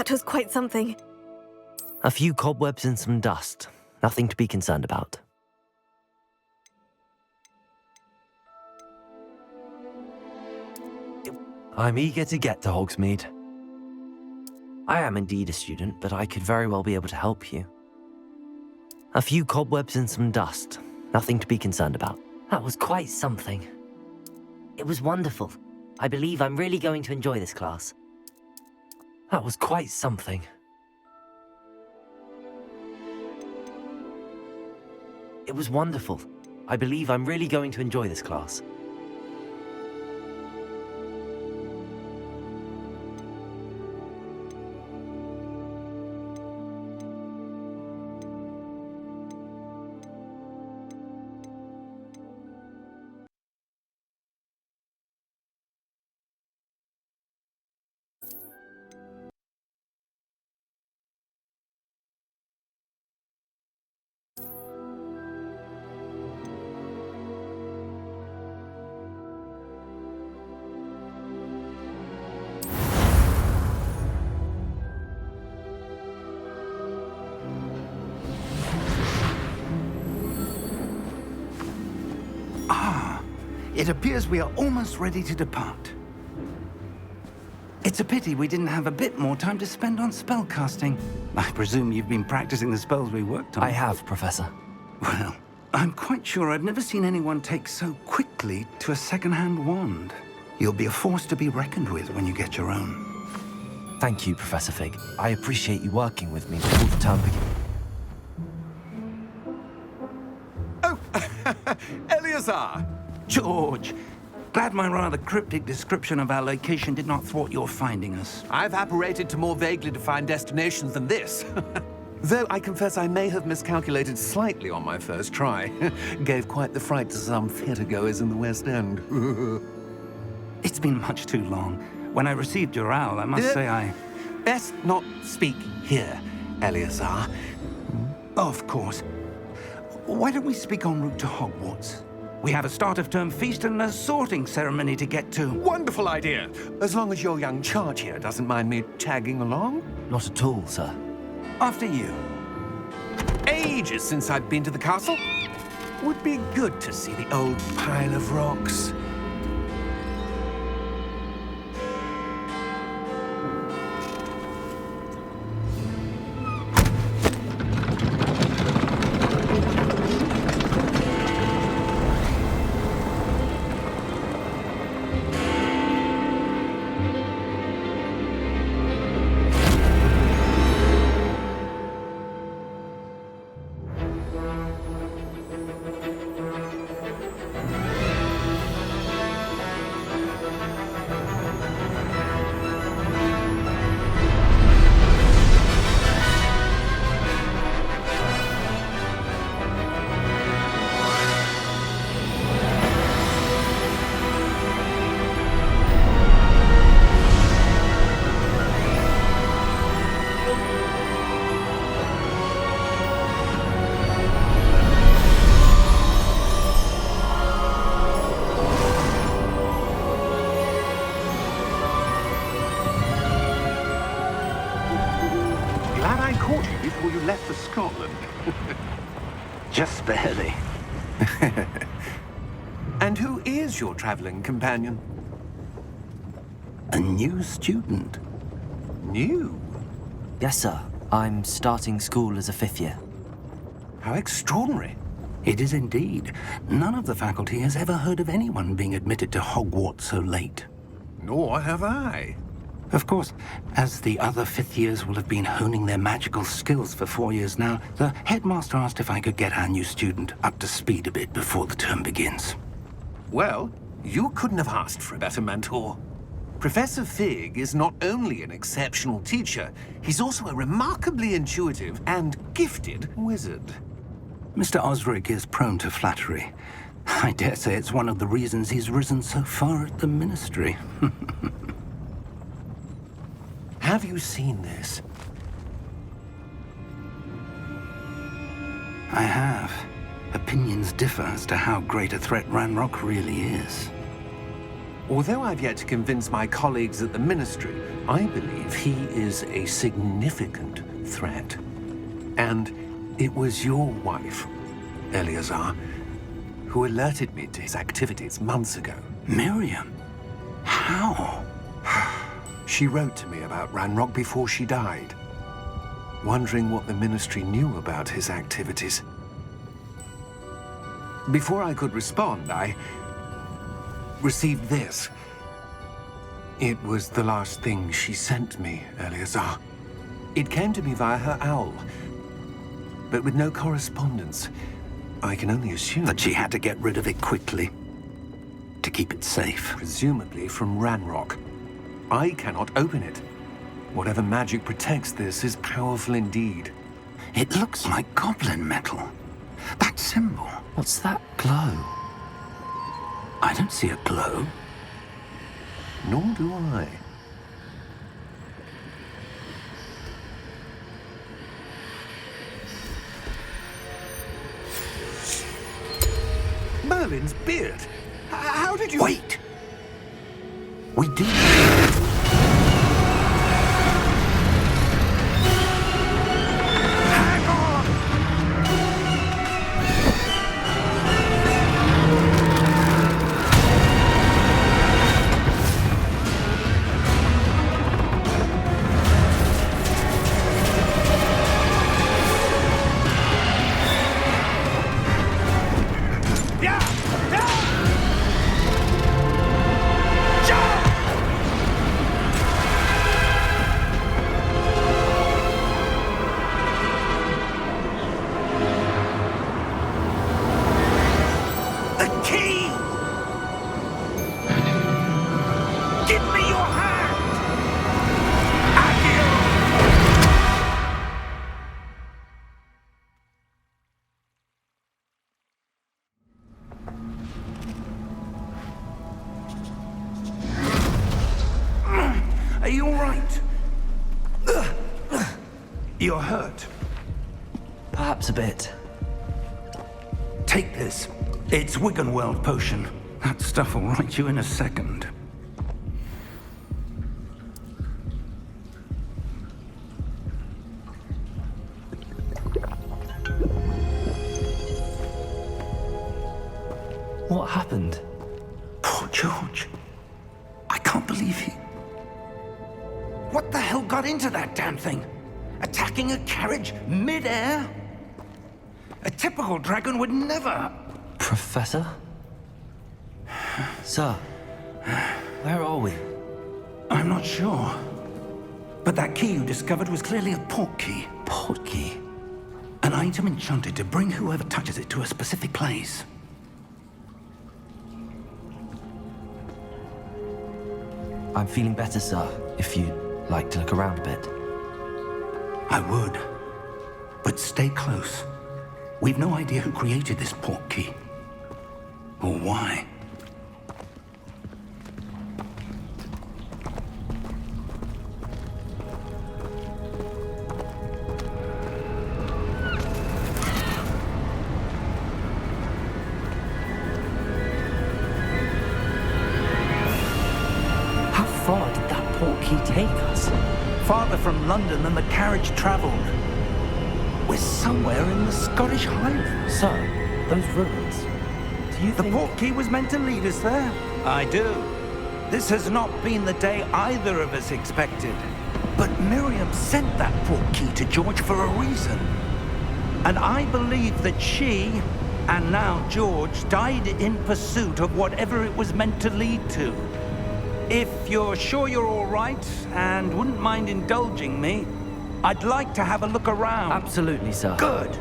That was quite something. A few cobwebs and some dust. Nothing to be concerned about. I'm eager to get to Hogsmeade. I am indeed a student, but I could very well be able to help you. A few cobwebs and some dust. Nothing to be concerned about. That was quite something. It was wonderful. I believe I'm really going to enjoy this class. That was quite something. It was wonderful. I believe I'm really going to enjoy this class. It appears we are almost ready to depart. It's a pity we didn't have a bit more time to spend on spellcasting. I presume you've been practicing the spells we worked on. I have, Professor. Well, I'm quite sure I've never seen anyone take so quickly to a second-hand wand. You'll be a force to be reckoned with when you get your own. Thank you, Professor Fig. I appreciate you working with me before the term begins. Oh, Eleazar! George, glad my rather cryptic description of our location did not thwart your finding us. I've apparated to more vaguely defined destinations than this. Though I confess I may have miscalculated slightly on my first try. Gave quite the fright to some theatre-goers in the West End. It's been much too long. When I received your owl, I must say I... Best not speak here, Eleazar. Of course. Why don't we speak en route to Hogwarts? We have a start-of-term feast and a sorting ceremony to get to. Wonderful idea! As long as your young charge here doesn't mind me tagging along. Not at all, sir. After you. Ages since I've been to the castle. Would be good to see the old pile of rocks. Before you left for Scotland. Just barely. And who is your traveling companion? A new student. New? Yes, sir. I'm starting school as a 5th year. How extraordinary. It is indeed. None of the faculty has ever heard of anyone being admitted to Hogwarts so late. Nor have I. Of course, as the other 5th years will have been honing their magical skills for 4 years now, the headmaster asked if I could get our new student up to speed a bit before the term begins. Well, you couldn't have asked for a better mentor. Professor Fig is not only an exceptional teacher, he's also a remarkably intuitive and gifted wizard. Mr. Osric is prone to flattery. I dare say it's one of the reasons he's risen so far at the ministry. Have you seen this? I have. Opinions differ as to how great a threat Ranrock really is. Although I've yet to convince my colleagues at the Ministry, I believe he is a significant threat. And it was your wife, Eleazar, who alerted me to his activities months ago. Miriam? How? She wrote to me about Ranrock before she died, wondering what the Ministry knew about his activities. Before I could respond, I received this. It was the last thing she sent me, Eleazar. It came to me via her owl, but with no correspondence. I can only assume That she had to get rid of it quickly to keep it safe. presumably from Ranrock. I cannot open it. Whatever magic protects this is powerful indeed. It looks like goblin metal. That symbol. What's that glow? I don't see a glow. Nor do I. Merlin's beard. How did you... Wait! We do. Hang on! Yeah! The key! Give me your hand! Are you all right? You're hurt. Perhaps a bit. Take this. It's Wiggenweld potion. That stuff will right you in a second. What happened? Poor George. I can't believe he... What the hell got into that damn thing? Attacking a carriage mid-air? A typical dragon would never... Professor? Sir, where are we? I'm not sure. But that key you discovered was clearly a port key. Port key? An item enchanted to bring whoever touches it to a specific place. I'm feeling better, sir, if you'd like to look around a bit. I would. But stay close. We've no idea who created this port key. Or why. How far did that port key take us? Farther from London than the carriage traveled. We're somewhere in the Scottish Highlands. Sir, those ruins. Do you The think... port key was meant to lead us there. I do. This has not been the day either of us expected. But Miriam sent that port key to George for a reason. And I believe that she, and now George, died in pursuit of whatever it was meant to lead to. If you're sure you're all right and wouldn't mind indulging me, I'd like to have a look around. Absolutely, sir. Good.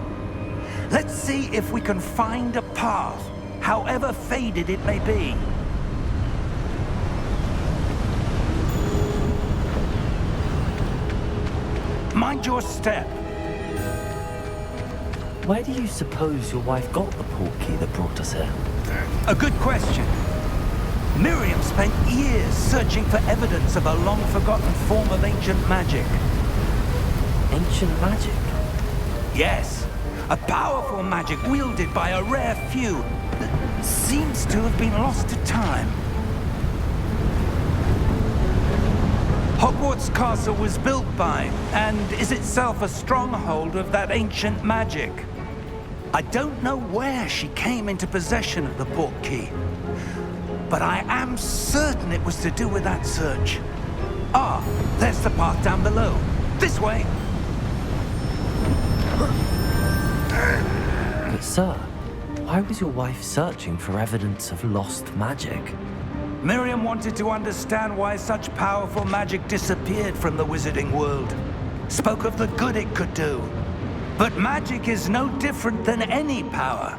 Let's see if we can find a path, however faded it may be. Mind your step. Where do you suppose your wife got the port key that brought us here? A good question. Miriam spent years searching for evidence of a long-forgotten form of ancient magic. Ancient magic? Yes, a powerful magic wielded by a rare few that seems to have been lost to time. Hogwarts Castle was built by, and is itself a stronghold of that ancient magic. I don't know where she came into possession of the portkey, but I am certain it was to do with that search. Ah, there's the path down below. This way! But sir, why was your wife searching for evidence of lost magic? Miriam wanted to understand why such powerful magic disappeared from the wizarding world. Spoke of the good it could do. But magic is no different than any power.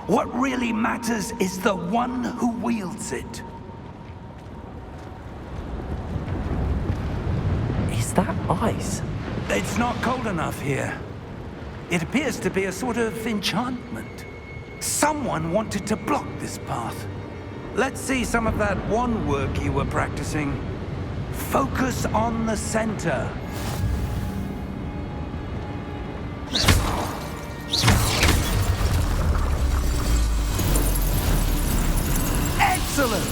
What really matters is the one who wields it. Is that ice? It's not cold enough here. It appears to be a sort of enchantment. Someone wanted to block this path. Let's see some of that wand work you were practicing. Focus on the center. Excellent!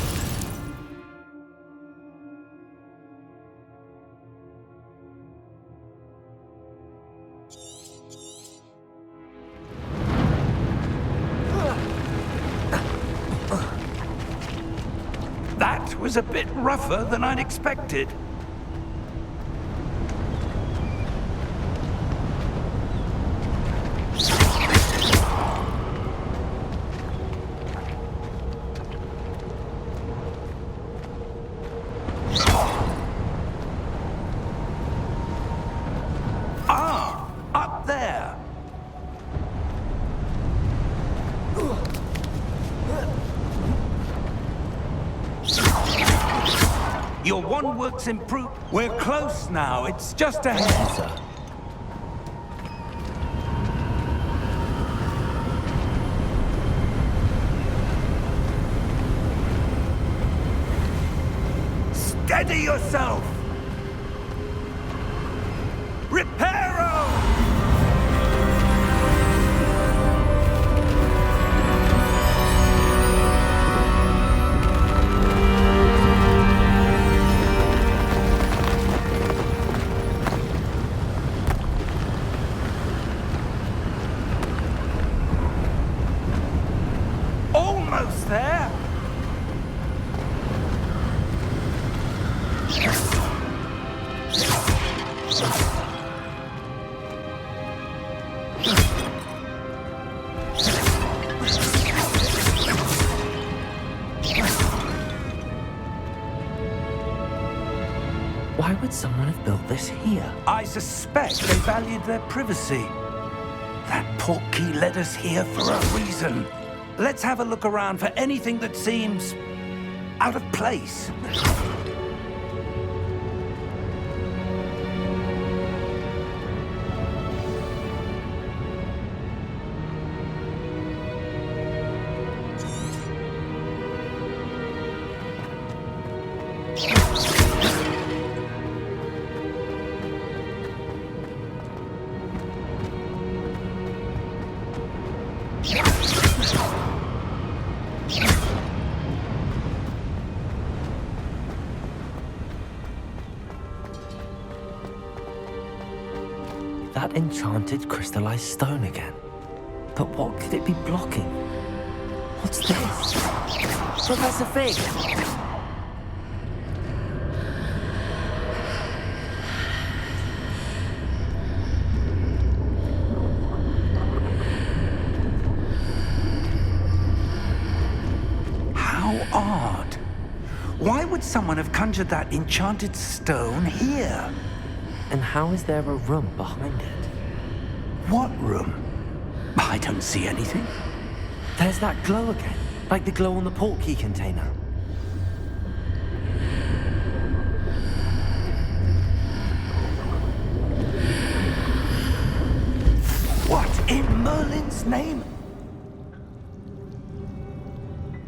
That was a bit rougher than I'd expected. Ah, up there. Your wand work's improved. We're close now. It's just ahead. Sir. Steady yourself! Reparo! Almost there! Why would someone have built this here? I suspect they valued their privacy. That portkey led us here for a reason. Let's have a look around for anything that seems out of place. That enchanted crystallized stone again. But what could it be blocking? What's this? Professor Fig! How odd. Why would someone have conjured that enchanted stone here? And how is there a room behind it? What room? I don't see anything. There's that glow again, like the glow on the portkey container. What in Merlin's name?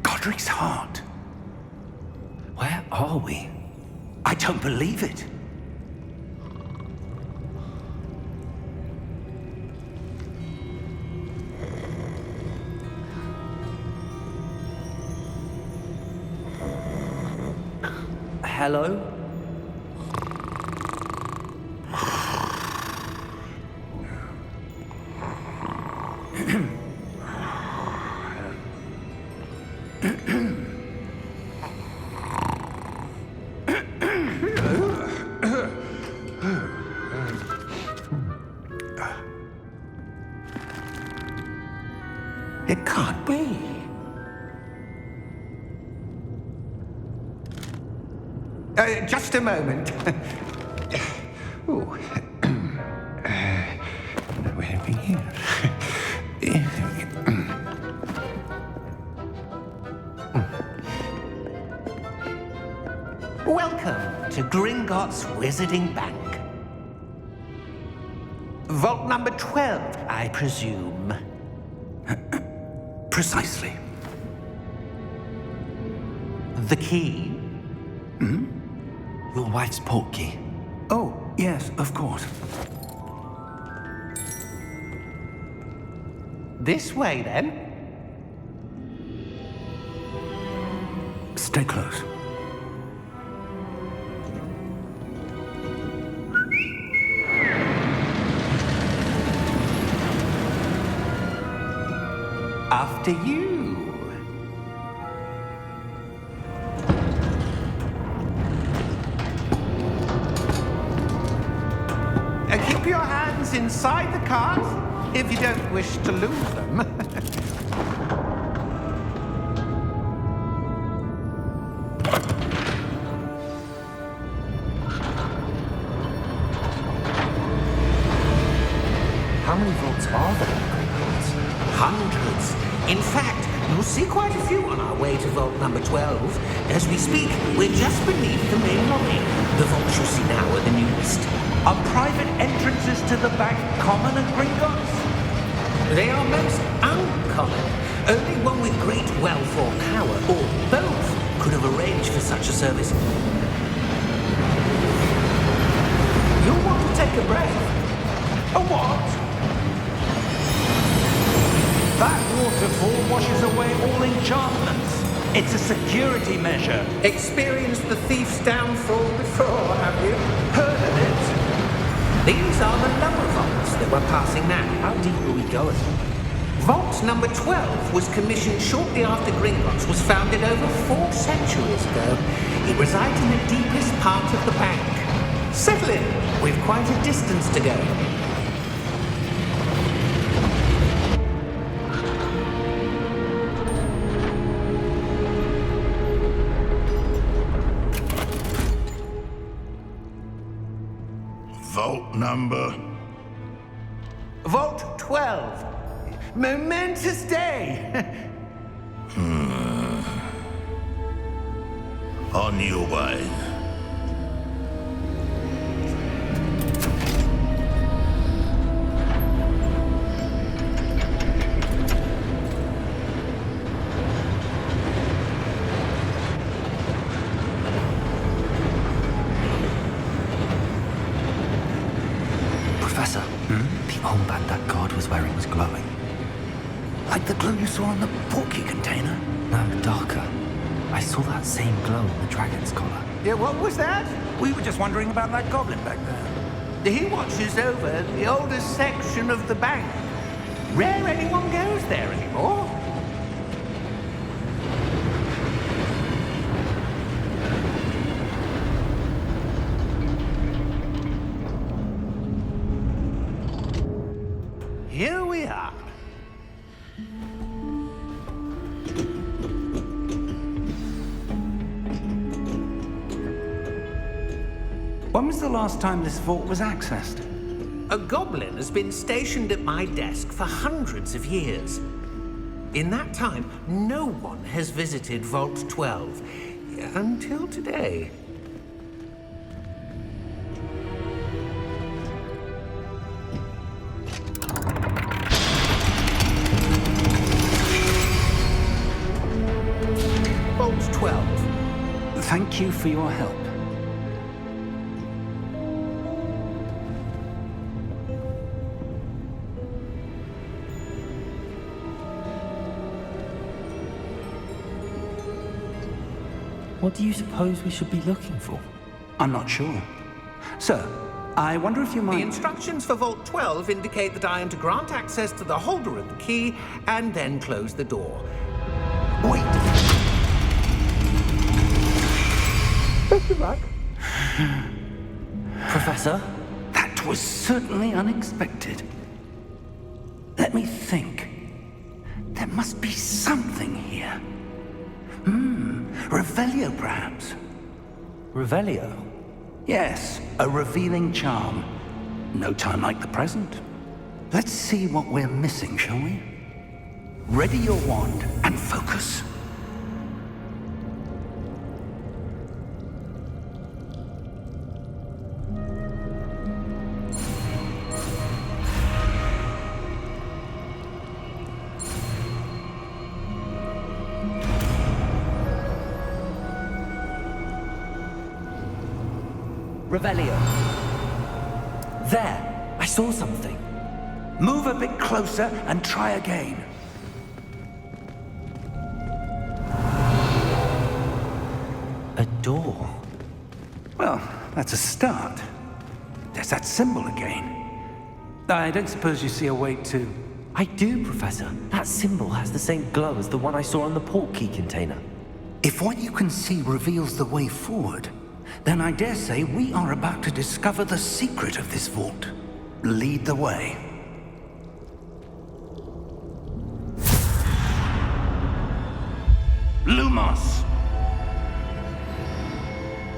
Godric's heart. Where are we? I don't believe it. Hello? It can't be. Just a moment. Ooh. Where are we here? Welcome to Gringotts Wizarding Bank. Vault number 12, I presume. Precisely. The key? Your wife's portkey. Oh, yes, of course. This way, then. Stay close. After you. Keep your hands inside the cart if you don't wish to lose them. How many vaults are there in Gringotts? Hundreds. In fact, you'll see quite a few on our way to vault number 12. As we speak, we're just beneath the main lobby. The vaults you see now are the newest. Are private entrances to the bank common at Gringotts? They are most uncommon. Only one with great wealth or power, or both, could have arranged for such a service. You'll want to take a breath. A what? That waterfall washes away all enchantments. It's a security measure. Experienced the thief's downfall before, have you? Heard of it? These are the lower vaults that we're passing now. How deep are we going? Vault number 12 was commissioned shortly after Gringotts was founded over 4 centuries ago. It resides in the deepest part of the bank. Settle in. We've quite a distance to go. Vault number? Vault 12. Momentous day. On your way. Professor, the armband that guard was wearing was glowing. Like the glow you saw on the portkey container? No, darker. I saw that same glow on the dragon's collar. Yeah, what was that? We were just wondering about that goblin back there. He watches over the oldest section of the bank. Rare anyone goes there anymore. Here we are. When was the last time this vault was accessed? A goblin has been stationed at my desk for hundreds of years. In that time, no one has visited Vault 12 until today. Vault 12. Thank you for your help. What do you suppose we should be looking for? I'm not sure. Sir, I wonder if you The might... instructions for Vault 12 indicate that I am to grant access to the holder of the key and then close the door. Wait! Professor? That was certainly unexpected. Let me think. There must be something here. Revelio, perhaps. Revelio? Yes, a revealing charm. No time like the present. Let's see what we're missing, shall we? Ready your wand and focus. Revelio. There! I saw something. Move a bit closer and try again. A door. Well, that's a start. There's that symbol again. I don't suppose you see a way to... I do, Professor. That symbol has the same glow as the one I saw on the port key container. If what you can see reveals the way forward, then I dare say we are about to discover the secret of this vault. Lead the way. Lumos!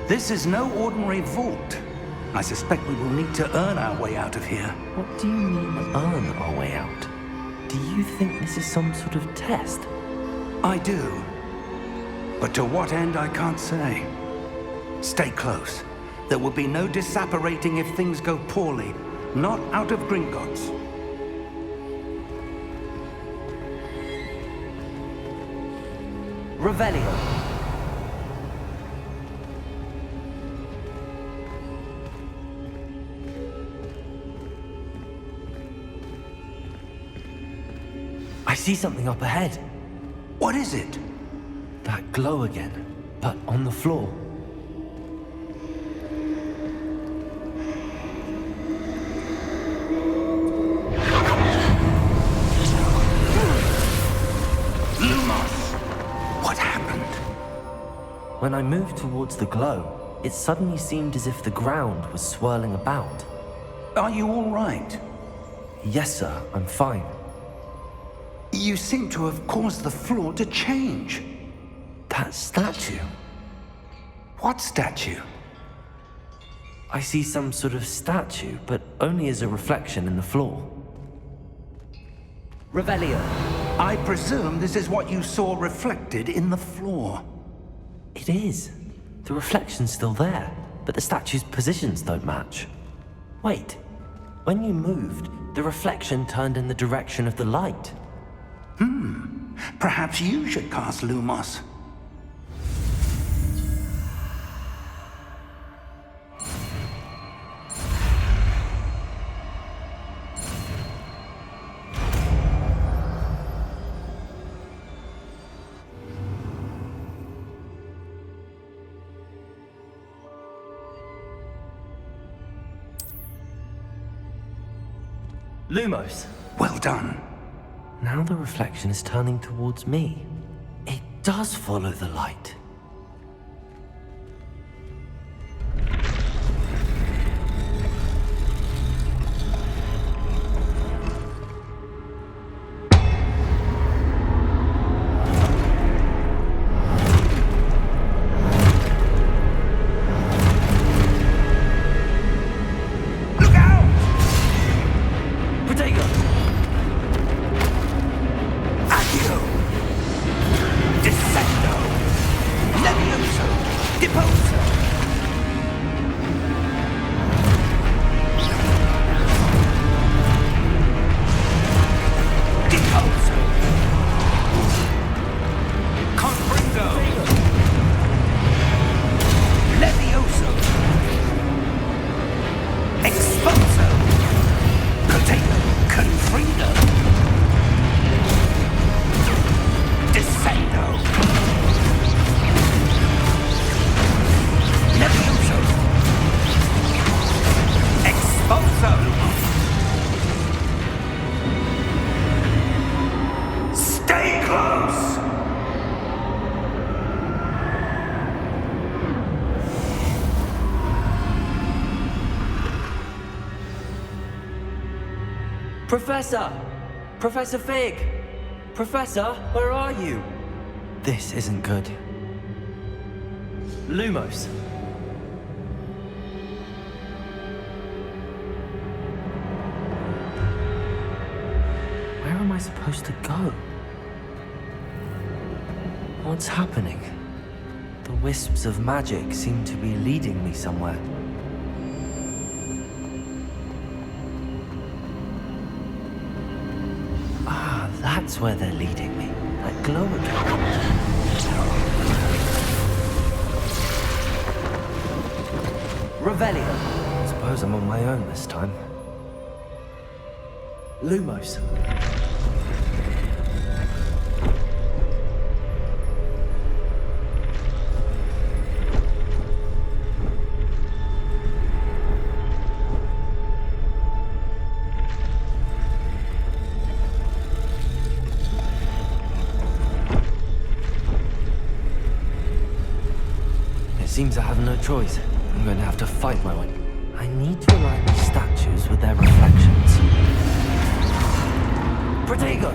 This is no ordinary vault. I suspect we will need to earn our way out of here. What do you mean, earn our way out? Do you think this is some sort of test? I do. But to what end, I can't say. Stay close. There will be no disapparating if things go poorly. Not out of Gringotts. Revelio. I see something up ahead. What is it? That glow again, but on the floor. What happened? When I moved towards the glow, it suddenly seemed as if the ground was swirling about. Are you all right? Yes, sir, I'm fine. You seem to have caused the floor to change. That statue. What statue? I see some sort of statue, but only as a reflection in the floor. Revelio. I presume this is what you saw reflected in the floor. It is. The reflection's still there, but the statue's positions don't match. Wait. When you moved, the reflection turned in the direction of the light. Perhaps you should cast Lumos. Lumos. Well done. Now the reflection is turning towards me. It does follow the light. Professor! Professor Fig! Professor, where are you? This isn't good. Lumos. Where am I supposed to go? What's happening? The wisps of magic seem to be leading me somewhere. Ah, that's where they're leading me. That glow again. Revelio. I suppose I'm on my own this time. Lumos. It seems I have no choice. I'm going to have to fight my way. I need to align the statues with their reflections. Protego!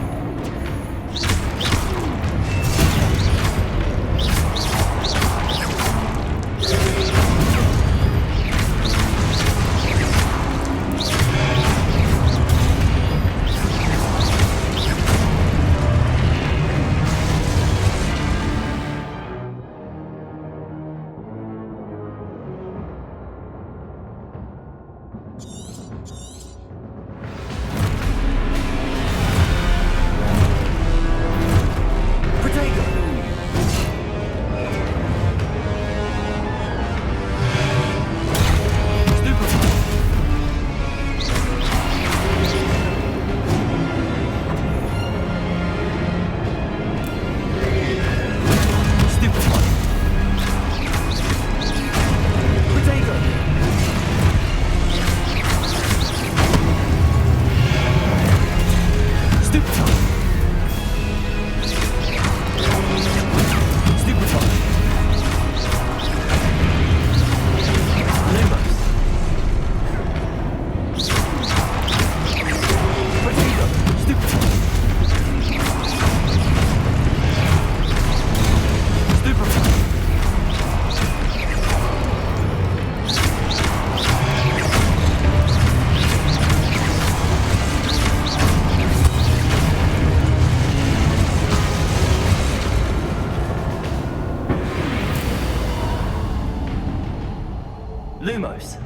Lumos.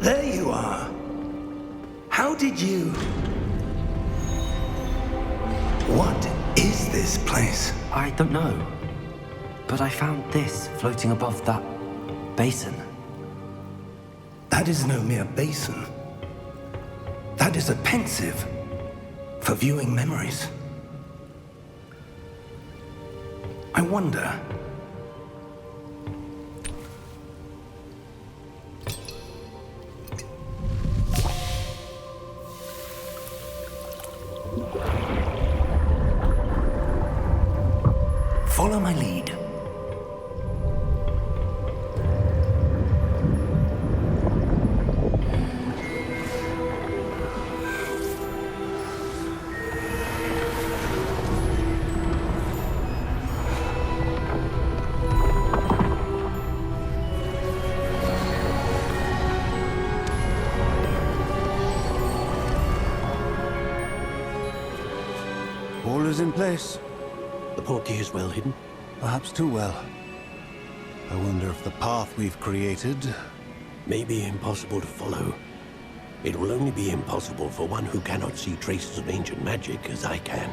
There you are. How did you... What is this place? I don't know. But I found this floating above that basin. That is no mere basin. That is a pensive for viewing memories. I wonder... Follow my lead. All is in place. The portkey is well hidden. Perhaps too well. I wonder if the path we've created... May be impossible to follow. It will only be impossible for one who cannot see traces of ancient magic as I can.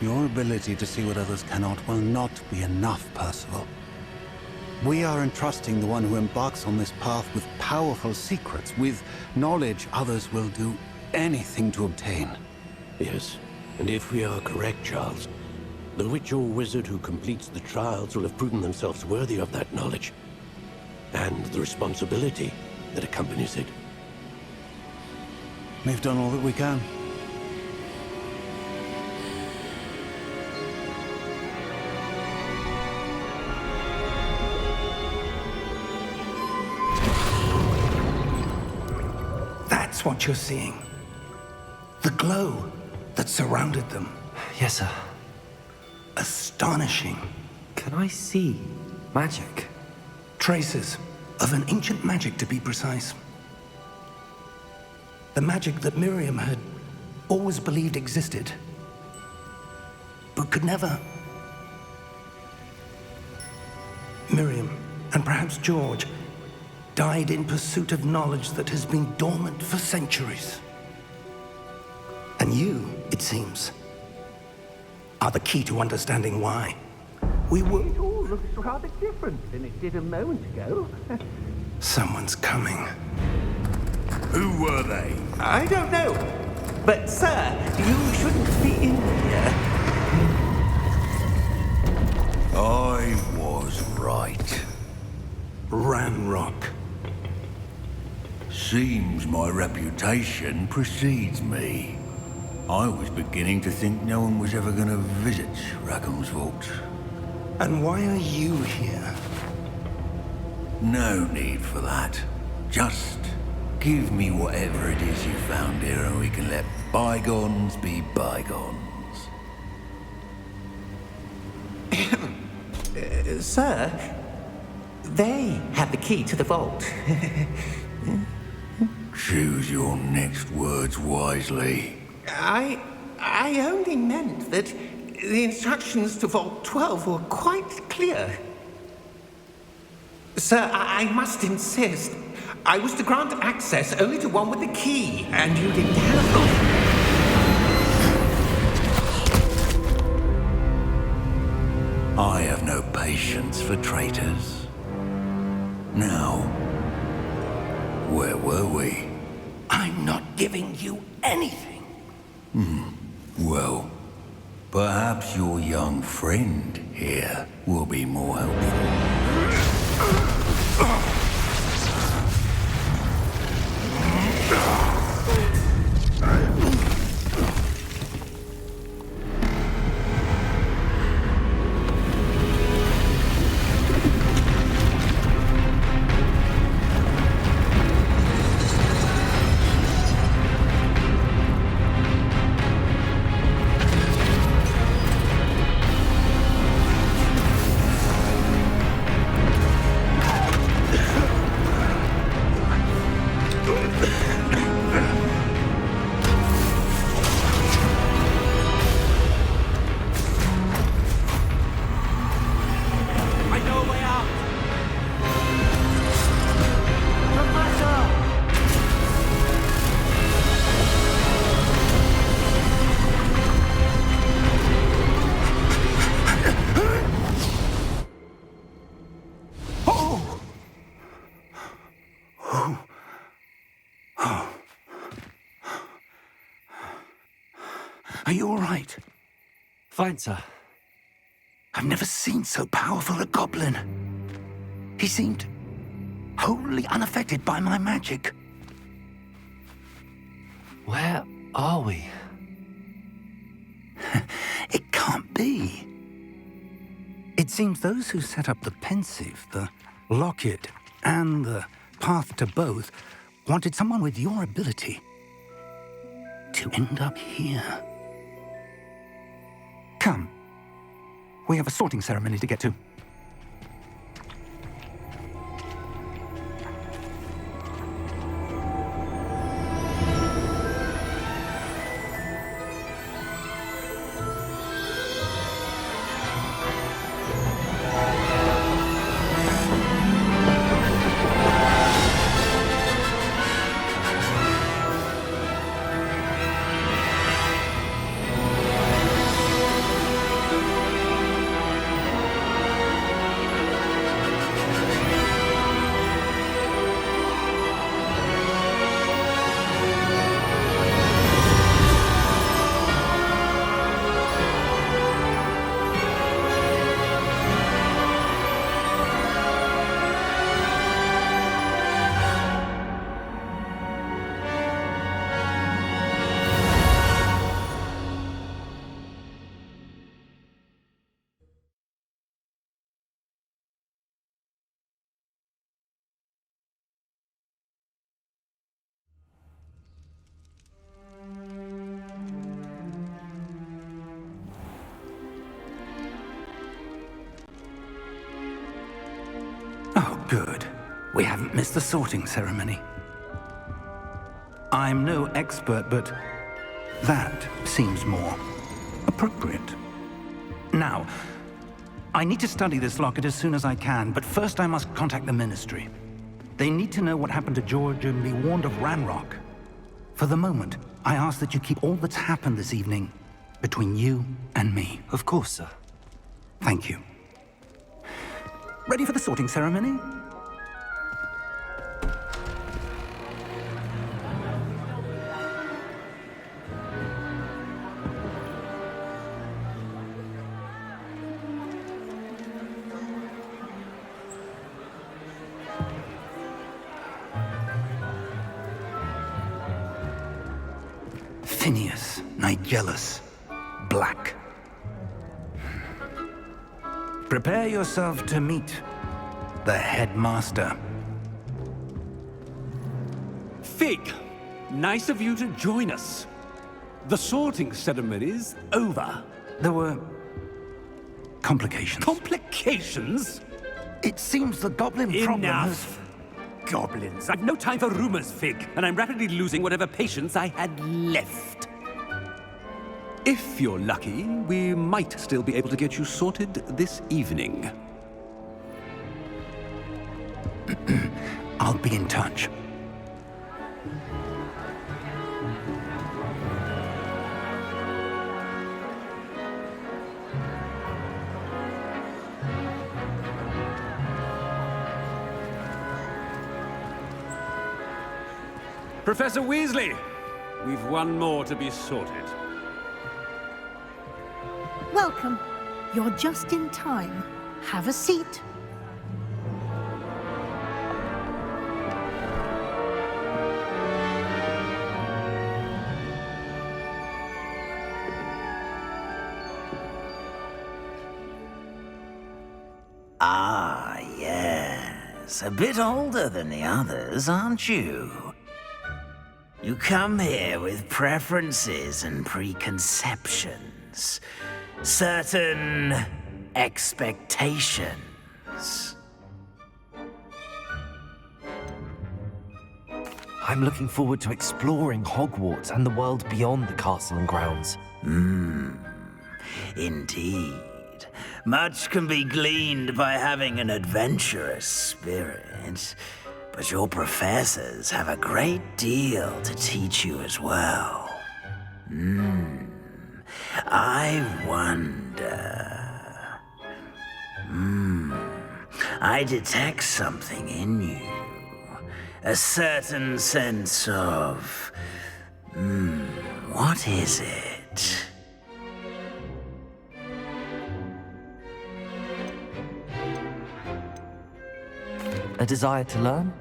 Your ability to see what others cannot will not be enough, Percival. We are entrusting the one who embarks on this path with powerful secrets, with knowledge others will do anything to obtain. Yes, and if we are correct, Charles, the witch or wizard who completes the trials will have proven themselves worthy of that knowledge, and the responsibility that accompanies it. We've done all that we can. That's what you're seeing. The glow that surrounded them. Yes, sir. Astonishing. Can I see magic? Traces of an ancient magic, to be precise. The magic that Miriam had always believed existed, but could never. Miriam, and perhaps George, died in pursuit of knowledge that has been dormant for centuries. And you, it seems, are the key to understanding why. We were... It all looks rather different than it did a moment ago. Someone's coming. Who were they? I don't know. But, sir, you shouldn't be in here. I was right. Ramrock. Seems my reputation precedes me. I was beginning to think no one was ever going to visit Rackham's vault. And why are you here? No need for that. Just give me whatever it is you found here and we can let bygones be bygones. Sir, they have the key to the vault. Choose your next words wisely. I only meant that the instructions to Vault 12 were quite clear. Sir, I must insist. I was to grant access only to one with the key, and you didn't have them. I have no patience for traitors. Now, where were we? I'm not giving you anything. Well, perhaps your young friend here will be more helpful. Are you all right? Fine, sir. I've never seen so powerful a goblin. He seemed wholly unaffected by my magic. Where are we? It can't be. It seems those who set up the pensive, the locket, and the path to both wanted someone with your ability to end up here. Come. We have a sorting ceremony to get to. good. We haven't missed the sorting ceremony. I'm no expert, but that seems more appropriate. Now, I need to study this locket as soon as I can, but first I must contact the Ministry. They need to know what happened to George and be warned of Ranrock. For the moment, I ask that you keep all that's happened this evening between you and me. Of course, sir. Thank you. Ready for the sorting ceremony? Phineas, Nigellus, Black. Prepare yourself to meet the headmaster. Fig, nice of you to join us. The sorting ceremony's over. There were complications. Complications? It seems the goblin problem has... Enough. Goblins. I've no time for rumors, Fig, and I'm rapidly losing whatever patience I had left. If you're lucky, we might still be able to get you sorted this evening. I'll be in touch. Professor Weasley, we've one more to be sorted. Welcome. You're just in time. Have a seat. Ah, yes. A bit older than the others, aren't you? You come here with preferences and preconceptions. Certain expectations. I'm looking forward to exploring Hogwarts and the world beyond the castle and grounds. Indeed. Much can be gleaned by having an adventurous spirit, but your professors have a great deal to teach you as well. I wonder... I detect something in you. A certain sense of... what is it? A desire to learn?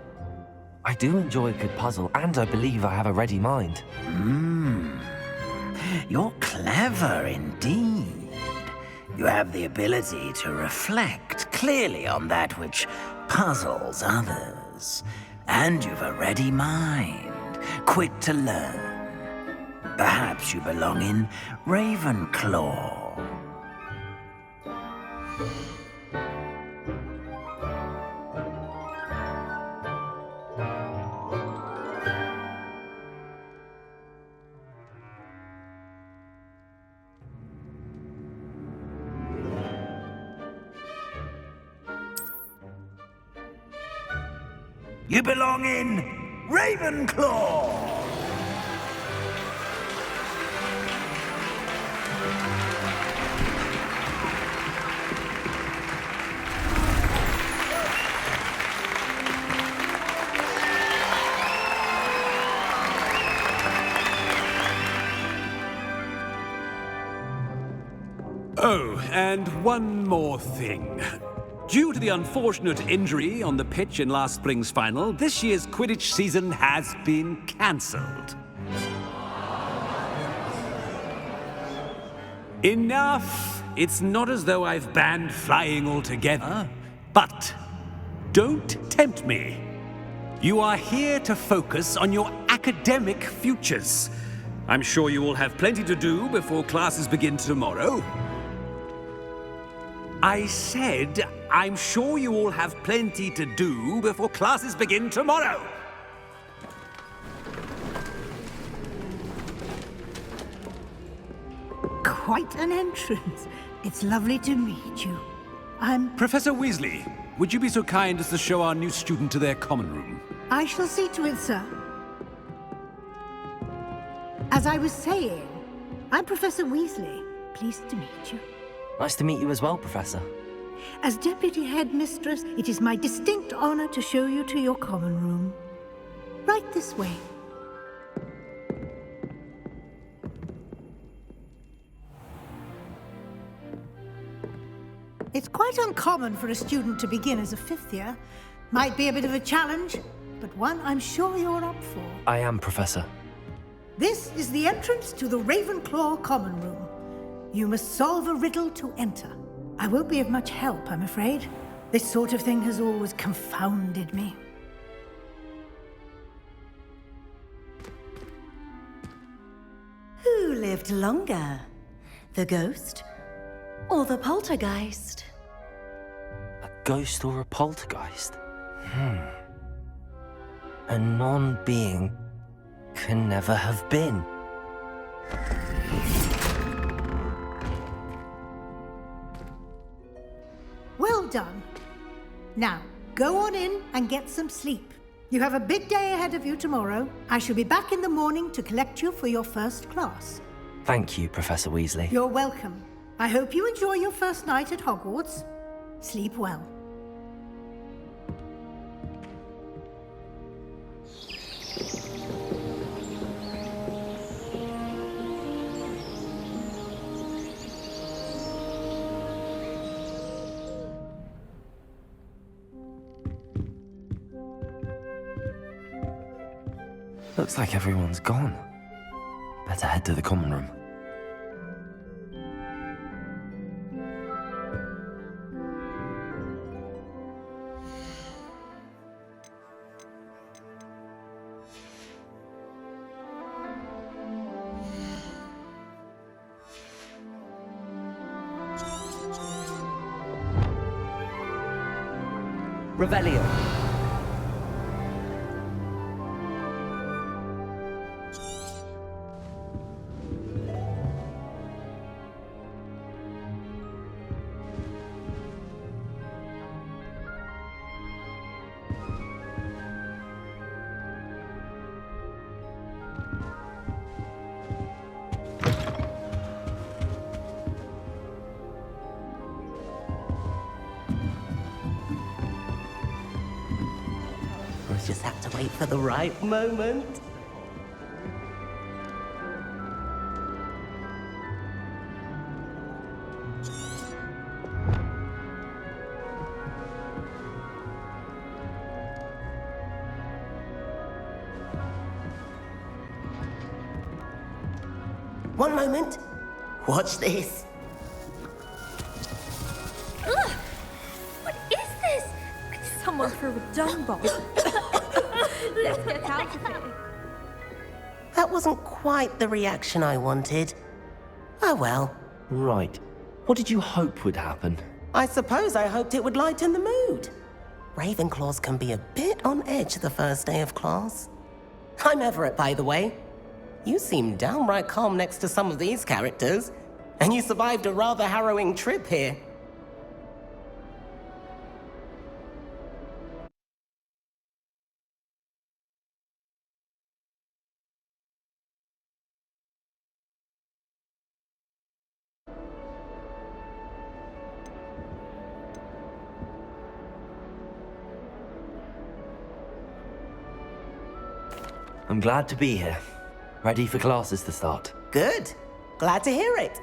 I do enjoy a good puzzle, and I believe I have a ready mind. You're clever indeed. You have the ability to reflect clearly on that which puzzles others. And you've a ready mind, quick to learn. Perhaps you belong in Ravenclaw. You belong in Ravenclaw! Oh, and one more thing. Due to the unfortunate injury on the pitch in last spring's final, this year's Quidditch season has been cancelled. Enough! It's not as though I've banned flying altogether, but don't tempt me. You are here to focus on your academic futures. I'm sure you all have plenty to do before classes begin tomorrow. I said I'm sure you all have plenty to do before classes begin tomorrow. Quite an entrance. It's lovely to meet you. Professor Weasley, would you be so kind as to show our new student to their common room? I shall see to it, sir. As I was saying, I'm Professor Weasley. Pleased to meet you. Nice to meet you as well, Professor. As Deputy Headmistress, it is my distinct honor to show you to your common room. Right this way. It's quite uncommon for a student to begin as a fifth year. Might be a bit of a challenge, but one I'm sure you're up for. I am, Professor. This is the entrance to the Ravenclaw common room. You must solve a riddle to enter. I won't be of much help, I'm afraid. This sort of thing has always confounded me. Who lived longer? The ghost or the poltergeist? A ghost or a poltergeist? A non-being can never have been. Well done. Now, go on in and get some sleep. You have a big day ahead of you tomorrow. I shall be back in the morning to collect you for your first class. Thank you, Professor Weasley. You're welcome. I hope you enjoy your first night at Hogwarts. Sleep well. Looks like everyone's gone. Better head to the common room. Revelio. Just have to wait for the right moment. One moment. Watch this. Ugh! What is this? Someone threw a dung bomb. Let's get out of here. That wasn't quite the reaction I wanted. Oh well. Right. What did you hope would happen? I suppose I hoped it would lighten the mood. Ravenclaws can be a bit on edge the first day of class. I'm Everett, by the way. You seem downright calm next to some of these characters, and you survived a rather harrowing trip here. I'm glad to be here. Ready for classes to start. Good. Glad to hear it.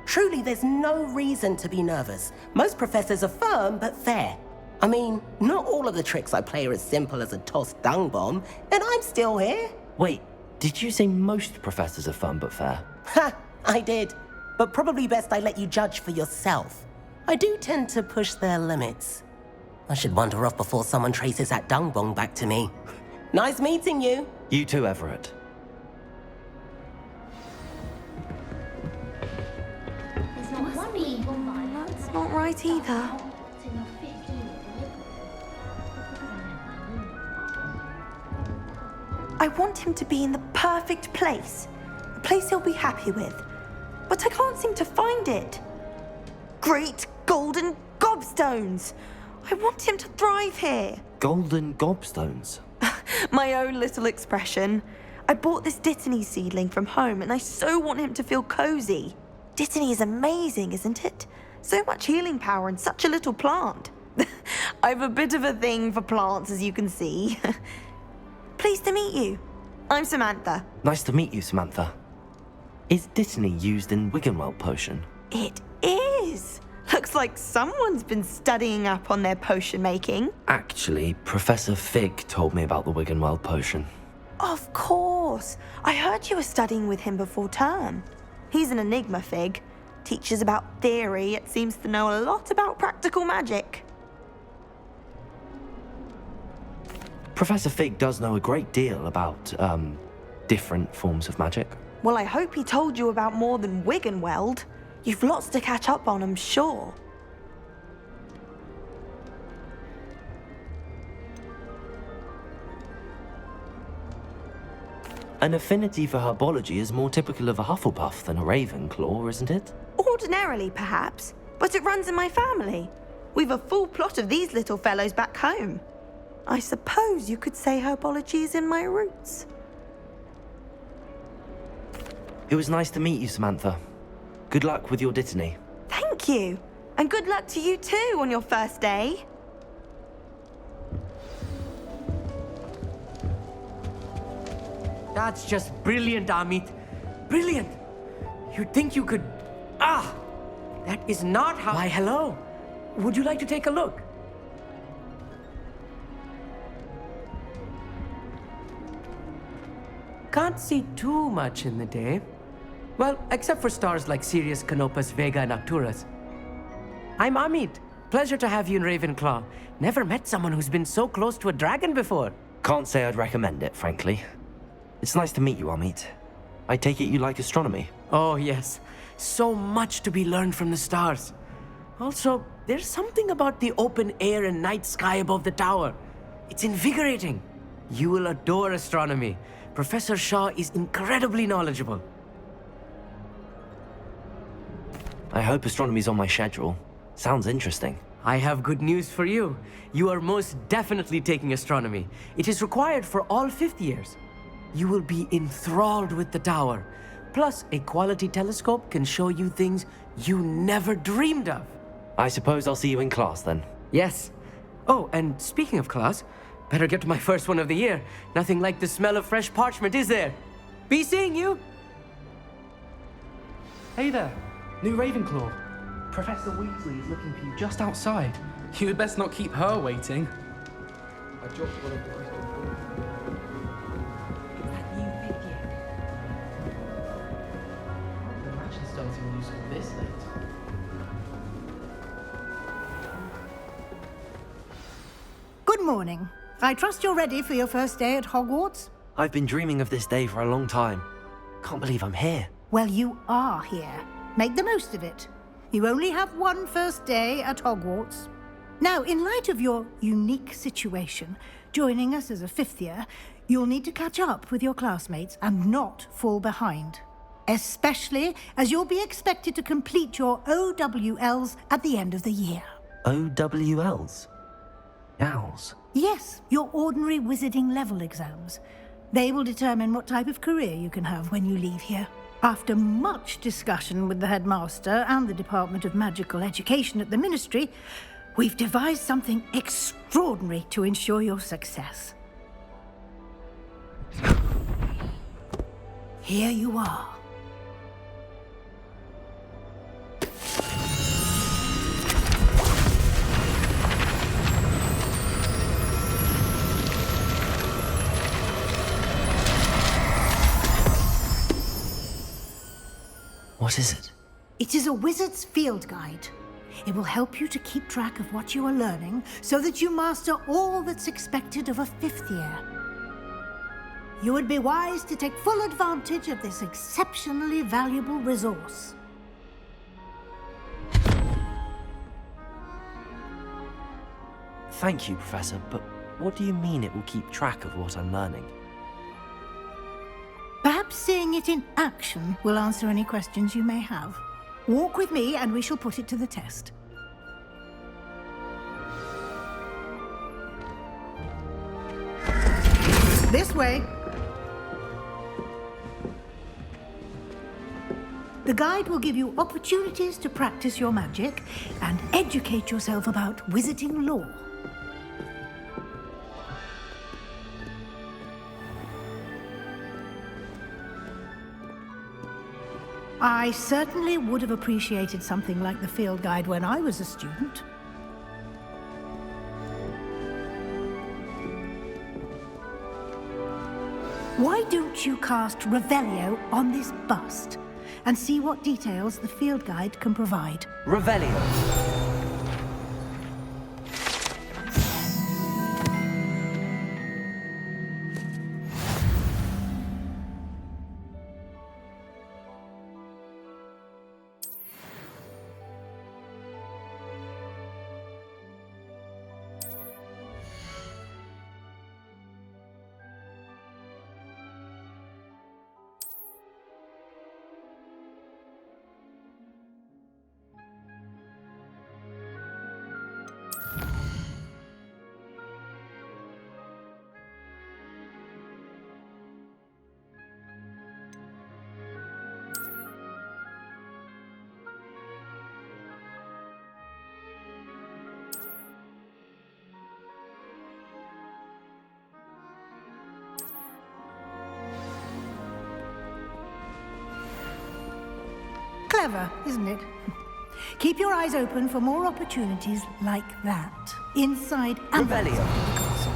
Truly, there's no reason to be nervous. Most professors are firm but fair. I mean, not all of the tricks I play are as simple as a tossed dung bomb, and I'm still here. Wait, did you say most professors are fun but fair? Ha! I did. But probably best I let you judge for yourself. I do tend to push their limits. I should wander off before someone traces that dung bomb back to me. Nice meeting you. You too, Everett. That's not right either. I want him to be in the perfect place. A place he'll be happy with. But I can't seem to find it. Great golden gobstones! I want him to thrive here. Golden gobstones? My own little expression. I bought this Dittany seedling from home and I so want him to feel cozy. Dittany is amazing, isn't it? So much healing power in such a little plant. I've a bit of a thing for plants, as you can see. Pleased to meet you. I'm Samantha. Nice to meet you, Samantha. Is Dittany used in Wiggenweld potion? It is. Looks like someone's been studying up on their potion making. Actually, Professor Fig told me about the Wiggenweld potion. Of course. I heard you were studying with him before term. He's an enigma, Fig. Teaches about theory, yet seems to know a lot about practical magic. Professor Fig does know a great deal about, different forms of magic. Well, I hope he told you about more than Wiggenweld. You've lots to catch up on, I'm sure. An affinity for herbology is more typical of a Hufflepuff than a Ravenclaw, isn't it? Ordinarily, perhaps, but it runs in my family. We've a full plot of these little fellows back home. I suppose you could say herbology is in my roots. It was nice to meet you, Samantha. Good luck with your Dittany. Thank you. And good luck to you too on your first day. That's just brilliant, Amit. Brilliant. You'd think you could... Ah! That is not how... Why, hello. Would you like to take a look? Can't see too much in the day. Well, except for stars like Sirius, Canopus, Vega, and Arcturus. I'm Amit. Pleasure to have you in Ravenclaw. Never met someone who's been so close to a dragon before. Can't say I'd recommend it, frankly. It's nice to meet you, Amit. I take it you like astronomy? Oh, yes. So much to be learned from the stars. Also, there's something about the open air and night sky above the tower. It's invigorating. You will adore astronomy. Professor Shaw is incredibly knowledgeable. I hope astronomy's on my schedule. Sounds interesting. I have good news for you. You are most definitely taking astronomy. It is required for all fifth years. You will be enthralled with the tower. Plus, a quality telescope can show you things you never dreamed of. I suppose I'll see you in class then. Yes. Oh, and speaking of class, better get to my first one of the year. Nothing like the smell of fresh parchment, is there? Be seeing you! Hey there, new Ravenclaw. Professor Weasley is looking for you just outside. You had best not keep her waiting. I dropped one of the crystal balls. That new big year. Imagine starting new school this late. Good morning. I trust you're ready for your first day at Hogwarts? I've been dreaming of this day for a long time. Can't believe I'm here. Well, you are here. Make the most of it. You only have one first day at Hogwarts. Now, in light of your unique situation, joining us as a fifth year, you'll need to catch up with your classmates and not fall behind. Especially as you'll be expected to complete your OWLs at the end of the year. OWLs? Owls? Yes, your ordinary wizarding level exams. They will determine what type of career you can have when you leave here. After much discussion with the headmaster and the Department of Magical Education at the Ministry, we've devised something extraordinary to ensure your success. Here you are. What is it? It is a wizard's field guide. It will help you to keep track of what you are learning so that you master all that's expected of a fifth year. You would be wise to take full advantage of this exceptionally valuable resource. Thank you, Professor, but what do you mean it will keep track of what I'm learning? Perhaps seeing it in action will answer any questions you may have. Walk with me and we shall put it to the test. This way. The guide will give you opportunities to practice your magic and educate yourself about wizarding lore. I certainly would have appreciated something like the field guide when I was a student. Why don't you cast Revelio on this bust and see what details the field guide can provide? Revelio. Clever, isn't it? Keep your eyes open for more opportunities like that, inside and outside the castle.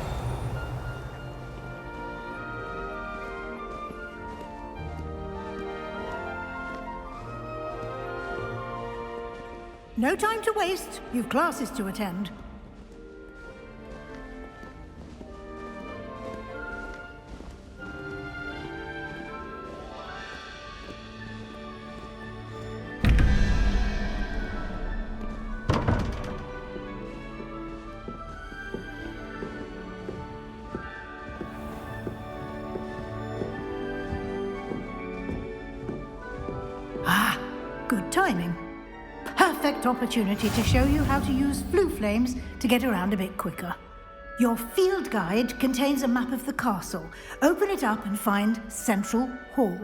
No time to waste. You've classes to attend. Good timing. Perfect opportunity to show you how to use flue flames to get around a bit quicker. Your field guide contains a map of the castle. Open it up and find Central Hall.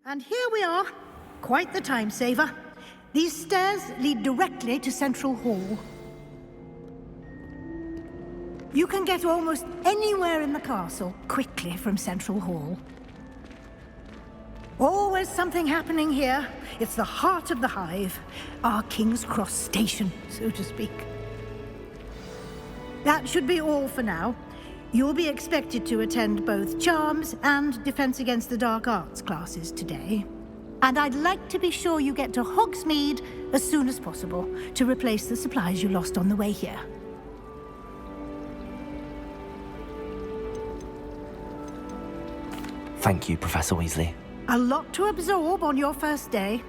And here we are. Quite the time saver. These stairs lead directly to Central Hall. You can get almost anywhere in the castle quickly from Central Hall. Always something happening here. It's the heart of the hive. Our King's Cross station, so to speak. That should be all for now. You'll be expected to attend both Charms and Defense Against the Dark Arts classes today. And I'd like to be sure you get to Hogsmeade as soon as possible to replace the supplies you lost on the way here. Thank you, Professor Weasley. A lot to absorb on your first day,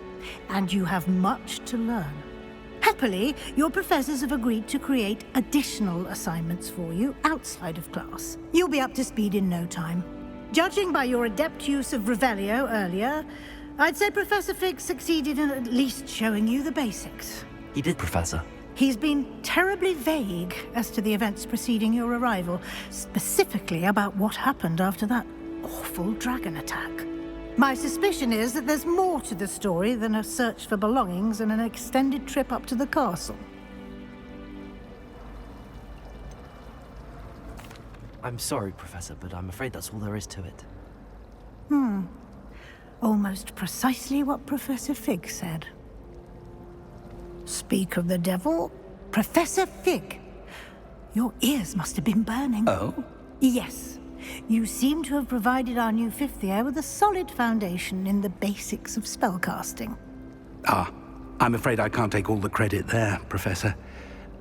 and you have much to learn. Happily, your professors have agreed to create additional assignments for you outside of class. You'll be up to speed in no time. Judging by your adept use of Revelio earlier, I'd say Professor Fig succeeded in at least showing you the basics. He did, Professor. He's been terribly vague as to the events preceding your arrival, specifically about what happened after that awful dragon attack. My suspicion is that there's more to the story than a search for belongings and an extended trip up to the castle. I'm sorry, Professor, but I'm afraid that's all there is to it. Almost precisely what Professor Fig said. Speak of the devil, Professor Fig. Your ears must have been burning. Oh? Yes. You seem to have provided our new fifth year with a solid foundation in the basics of spellcasting. Ah, I'm afraid I can't take all the credit there, Professor.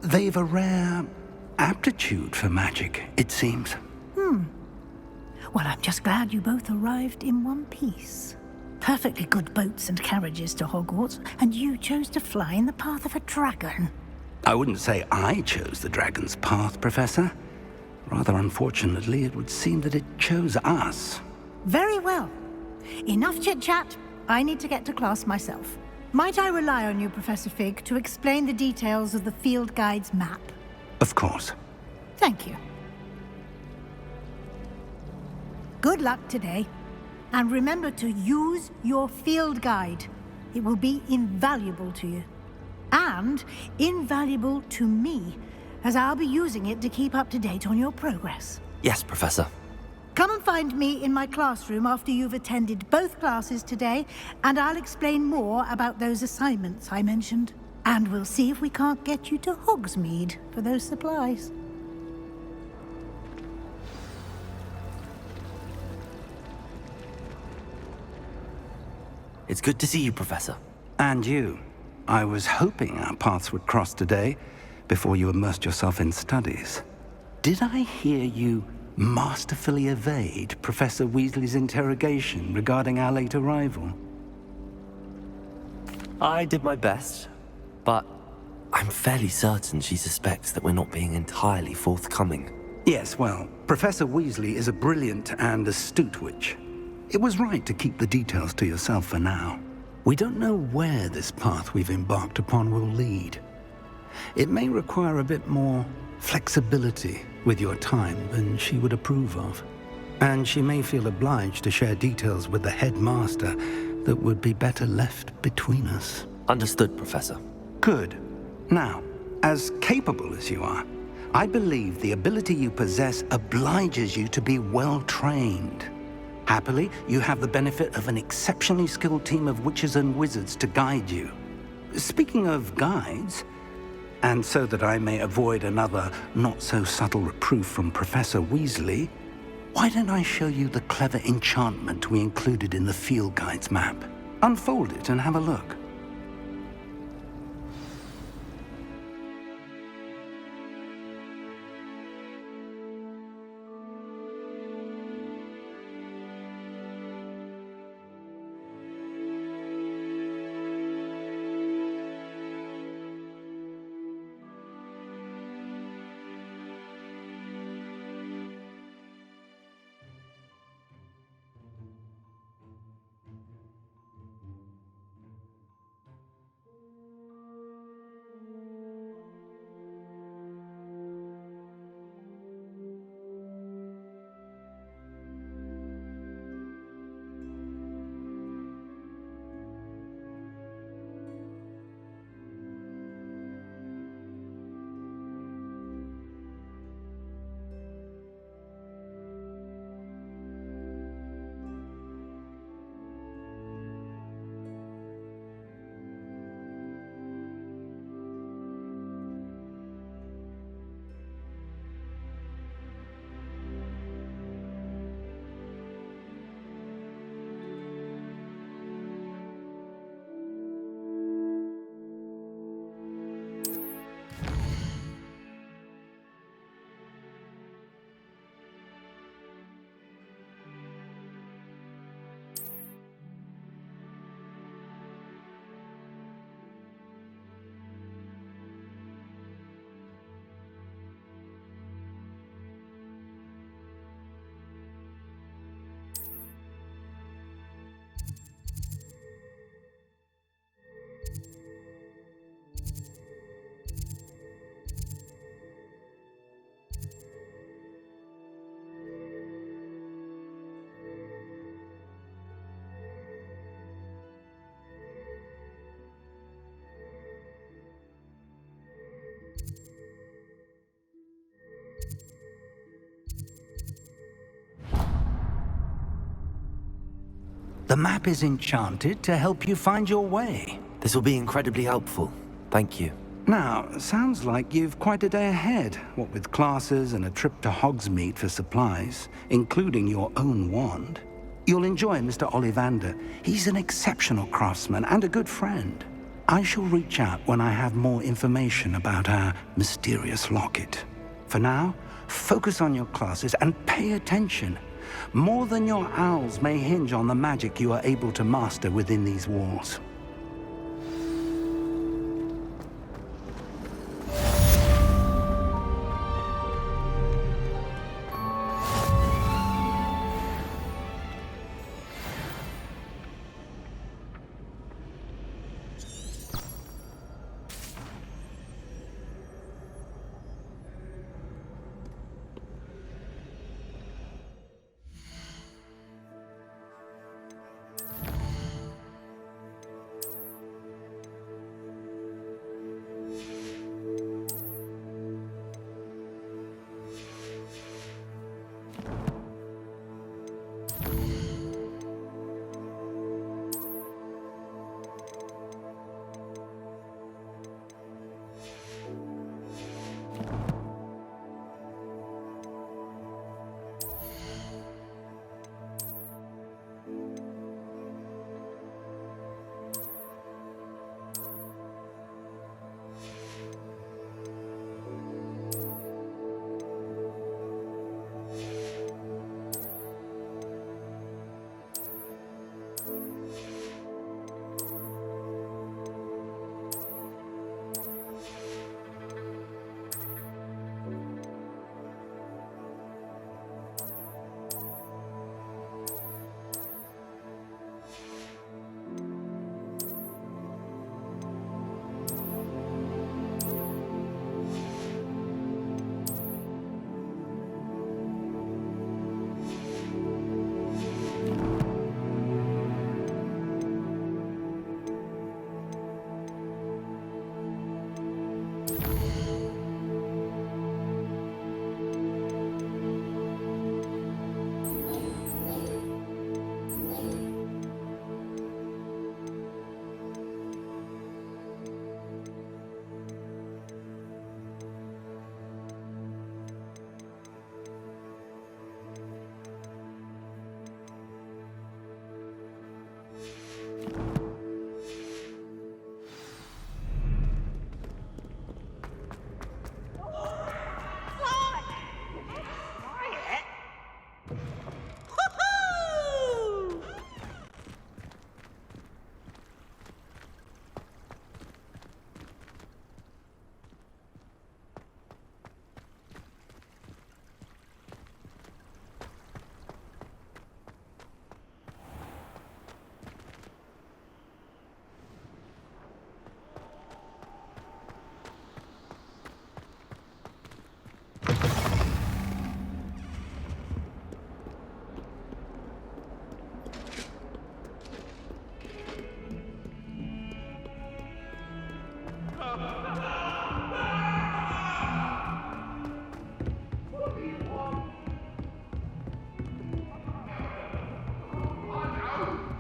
They've a rare aptitude for magic, it seems. Well, I'm just glad you both arrived in one piece. Perfectly good boats and carriages to Hogwarts, and you chose to fly in the path of a dragon. I wouldn't say I chose the dragon's path, Professor. Rather unfortunately, it would seem that it chose us. Very well. Enough chit-chat. I need to get to class myself. Might I rely on you, Professor Fig, to explain the details of the field guide's map? Of course. Thank you. Good luck today. And remember to use your field guide. It will be invaluable to you. And invaluable to me, as I'll be using it to keep up to date on your progress. Yes, Professor. Come and find me in my classroom after you've attended both classes today, and I'll explain more about those assignments I mentioned. And we'll see if we can't get you to Hogsmeade for those supplies. It's good to see you, Professor. And you. I was hoping our paths would cross today, before you immersed yourself in studies. Did I hear you masterfully evade Professor Weasley's interrogation regarding our late arrival? I did my best, but I'm fairly certain she suspects that we're not being entirely forthcoming. Yes, well, Professor Weasley is a brilliant and astute witch. It was right to keep the details to yourself for now. We don't know where this path we've embarked upon will lead. It may require a bit more flexibility with your time than she would approve of. And she may feel obliged to share details with the headmaster that would be better left between us. Understood, Professor. Good. Now, as capable as you are, I believe the ability you possess obliges you to be well trained. Happily, you have the benefit of an exceptionally skilled team of witches and wizards to guide you. Speaking of guides, and so that I may avoid another not-so-subtle reproof from Professor Weasley, why don't I show you the clever enchantment we included in the field guide's map? Unfold it and have a look. The map is enchanted to help you find your way. This will be incredibly helpful. Thank you. Now, sounds like you've quite a day ahead, what with classes and a trip to Hogsmeade for supplies, including your own wand. You'll enjoy Mr. Ollivander. He's an exceptional craftsman and a good friend. I shall reach out when I have more information about our mysterious locket. For now, focus on your classes and pay attention. More than your owls may hinge on the magic you are able to master within these walls.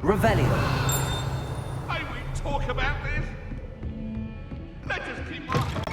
Revelio. May we talk about this? Let us keep marching.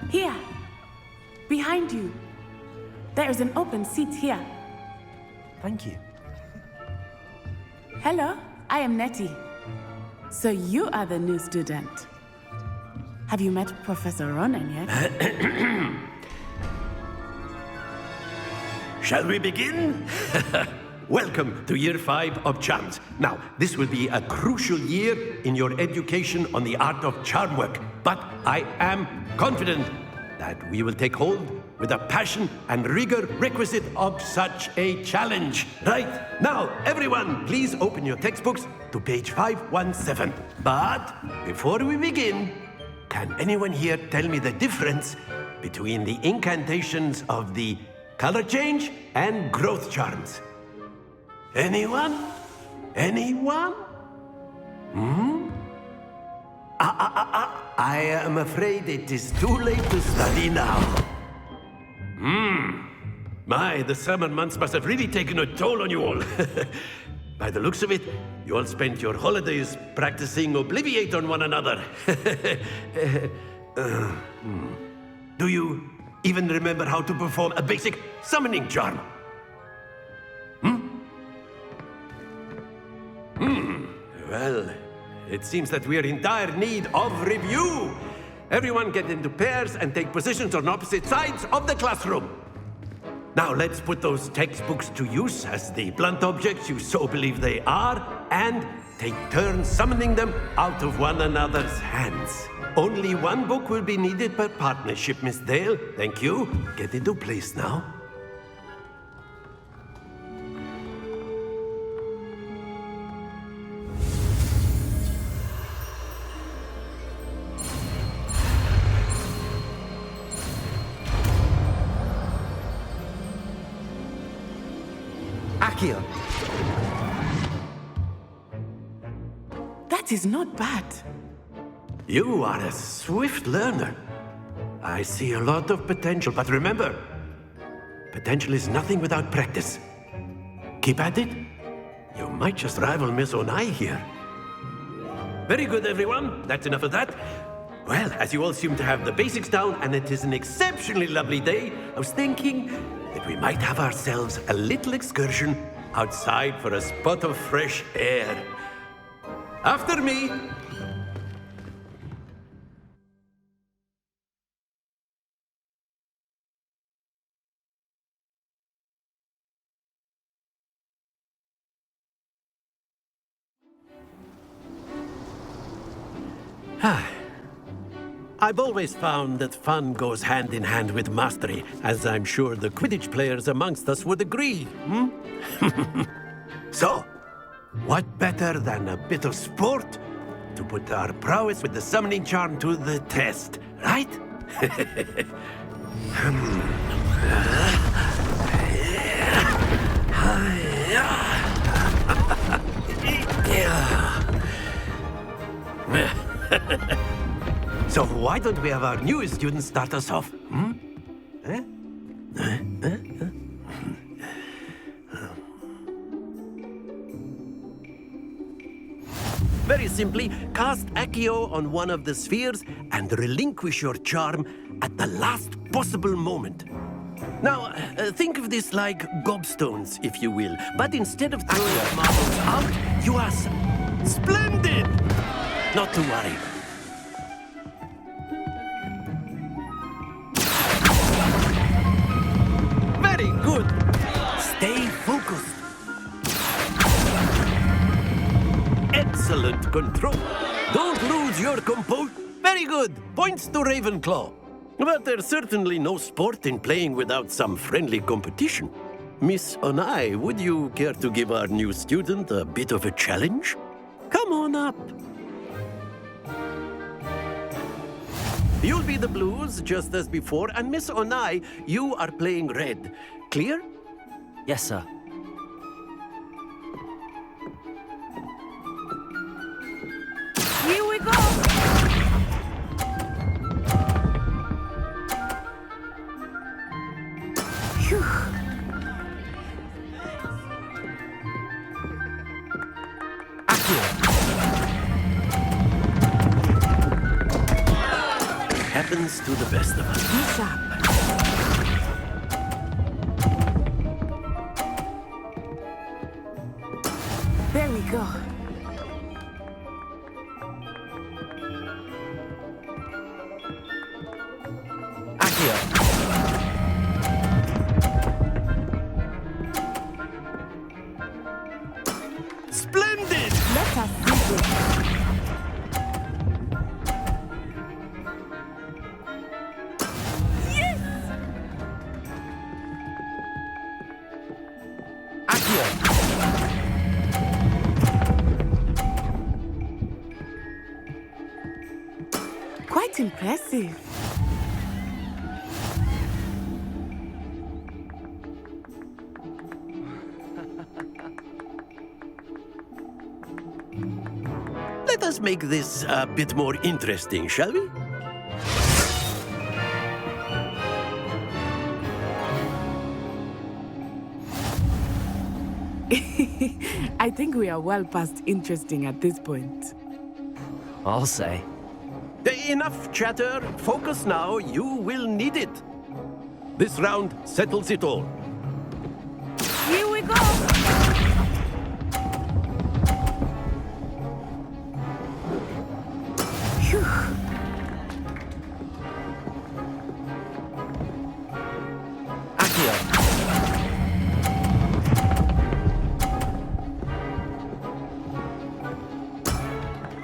Here. Behind you. There is an open seat here. Thank you. Hello, I am Nettie. So you are the new student. Have you met Professor Ronan yet? Shall we begin? Welcome to Year 5 of Charms. Now, this will be a crucial year in your education on the art of charm work, but I am confident that we will take hold with the passion and rigor requisite of such a challenge. Right, now, everyone, please open your textbooks to page 517. But before we begin, can anyone here tell me the difference between the incantations of the color change and growth charms? Anyone? Anyone? I am afraid it is too late to study now. My, the summer months must have really taken a toll on you all. By the looks of it, you all spent your holidays practicing Obliviate on one another. Do you even remember how to perform a basic summoning charm? Well, it seems that we are in dire need of review. Everyone get into pairs and take positions on opposite sides of the classroom. Now let's put those textbooks to use as the blunt objects you so believe they are, and take turns summoning them out of one another's hands. Only one book will be needed per partnership, Miss Dale. Thank you. Get into place now. Accio. That is not bad. You are a swift learner. I see a lot of potential, but remember, potential is nothing without practice. Keep at it. You might just rival Miss Onai here. Very good, everyone. That's enough of that. Well, as you all seem to have the basics down, and it is an exceptionally lovely day, I was thinking that we might have ourselves a little excursion outside for a spot of fresh air. After me. I've always found that fun goes hand in hand with mastery, as I'm sure the Quidditch players amongst us would agree. So, what better than a bit of sport to put our prowess with the summoning charm to the test, right? So why don't we have our newest student start us off? Very simply, cast Accio on one of the spheres and relinquish your charm at the last possible moment. Now, think of this like gobstones, if you will. But instead of throwing marbles out, you are splendid! Not to worry. Very good. Stay focused. Excellent control. Don't lose your composure. Very good. Points to Ravenclaw. But there's certainly no sport in playing without some friendly competition. Miss Onai, would you care to give our new student a bit of a challenge? Come on up. You'll be the blues, just as before, and Miss Onai, you are playing red. Clear? Yes, sir. Here we go! Phew. Happens happens to the best of us. Be sharp. There we go. Splendid! Let us see this. Yes! Quite impressive. Let us make this a bit more interesting, shall we? I think we are well past interesting at this point. I'll say. Enough chatter. Focus now. You will need it. This round settles it all. Here we go! Phew.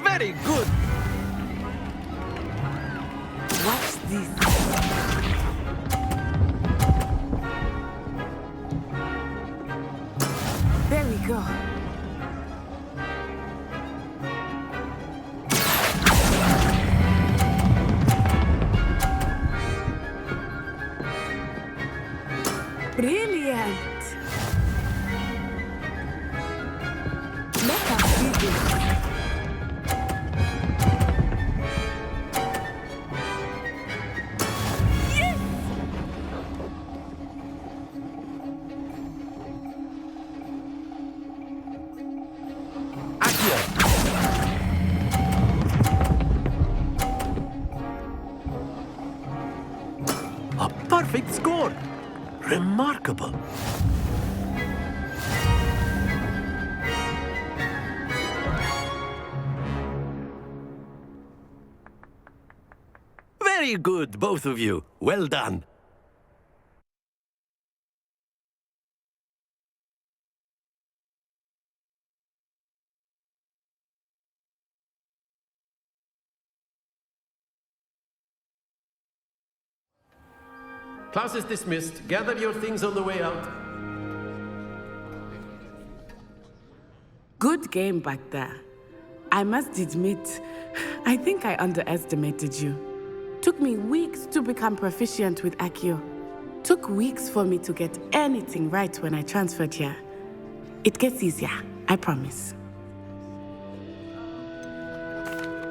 Very good. Watch this. There we go. Brilliant. Let us see this. A perfect score. Remarkable. Very good, both of you. Well done. Class is dismissed. Gather your things on the way out. Good game back there. I must admit, I think I underestimated you. Took me weeks to become proficient with Accio. Took weeks for me to get anything right when I transferred here. It gets easier, I promise.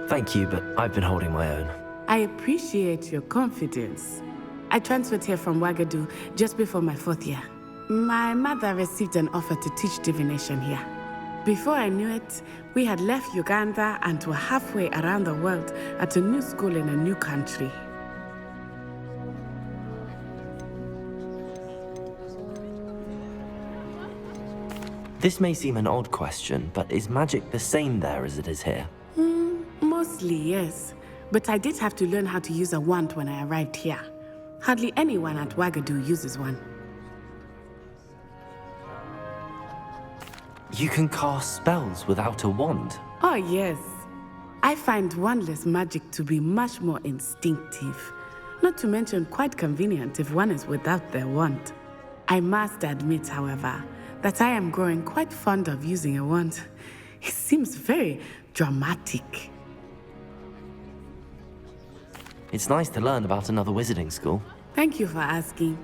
Thank you, but I've been holding my own. I appreciate your confidence. I transferred here from Ouagadougou just before my 4th year. My mother received an offer to teach divination here. Before I knew it, we had left Uganda and were halfway around the world at a new school in a new country. This may seem an odd question, but is magic the same there as it is here? Mostly, yes. But I did have to learn how to use a wand when I arrived here. Hardly anyone at Ouagadougou uses one. You can cast spells without a wand? Oh, yes. I find wandless magic to be much more instinctive. Not to mention quite convenient if one is without their wand. I must admit, however, that I am growing quite fond of using a wand. It seems very dramatic. It's nice to learn about another wizarding school. Thank you for asking.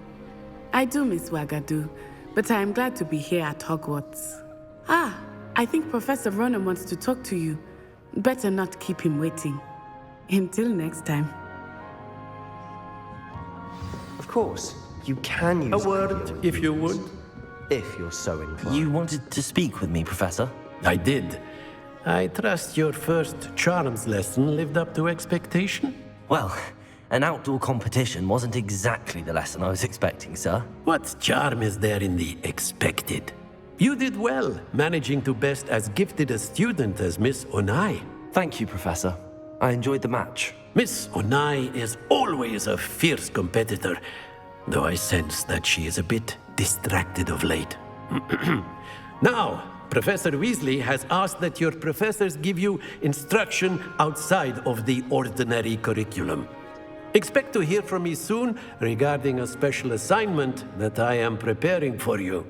I do miss Ouagadougou, but I am glad to be here at Hogwarts. Ah, I think Professor Ronan wants to talk to you. Better not keep him waiting. Until next time. Of course, you can use A word, if you would. if you're so inclined. You wanted to speak with me, Professor? I did. I trust your first charms lesson lived up to expectation? Well, An outdoor competition wasn't exactly the lesson I was expecting, sir. What charm is there in the expected? You did well, managing to best as gifted a student as Miss Onai. Thank you, Professor. I enjoyed the match. Miss Onai is always a fierce competitor, though I sense that she is a bit distracted of late. Now, Professor Weasley has asked that your professors give you instruction outside of the ordinary curriculum. Expect to hear from me soon regarding a special assignment that I am preparing for you.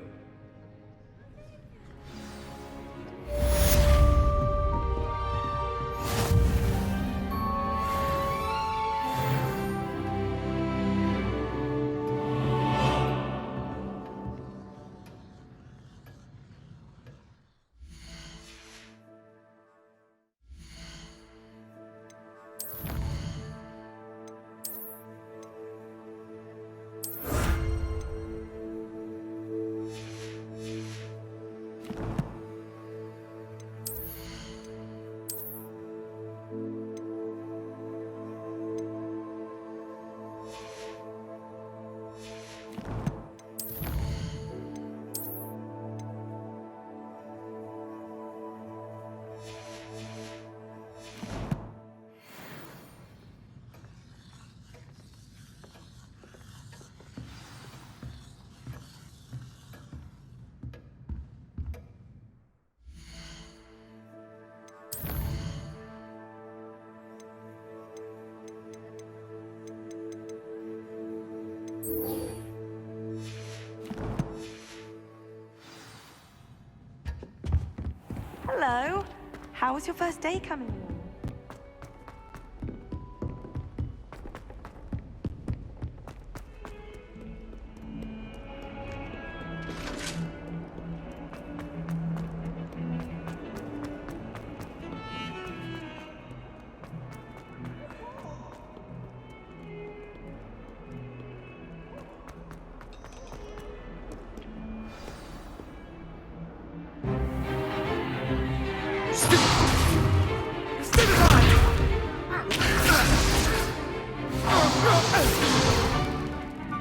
Hello. How was your first day coming along?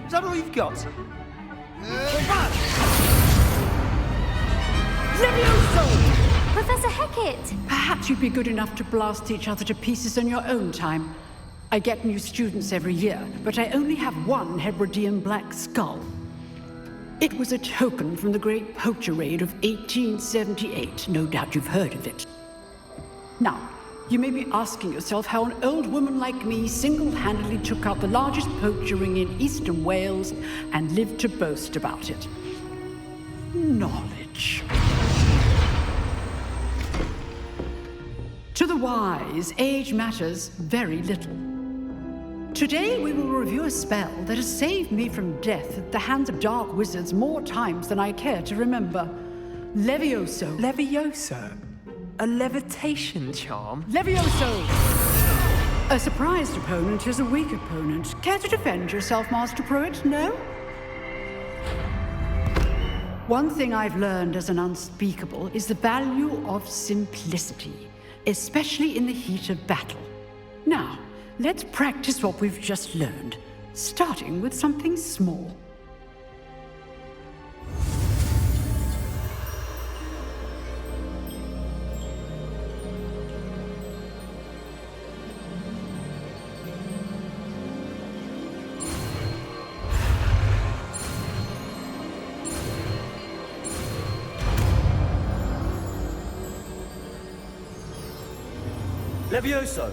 Is that all you've got? Levioso! Professor Hecat! Perhaps you'd be good enough to blast each other to pieces on your own time. I get new students every year, but I only have one Hebridean black skull. It was a token from the Great Poacher Raid of 1878. No doubt you've heard of it. Now, you may be asking yourself how an old woman like me single-handedly took out the largest poacher ring in eastern Wales and lived to boast about it. Knowledge. To the wise, age matters very little. Today we will review a spell that has saved me from death at the hands of dark wizards more times than I care to remember. Levioso. Levioso? A levitation charm? Levioso! A surprised opponent is a weak opponent. Care to defend yourself, Master Pruitt? No? One thing I've learned as an unspeakable is the value of simplicity, especially in the heat of battle. Now, let's practice what we've just learned, starting with something small. Levioso!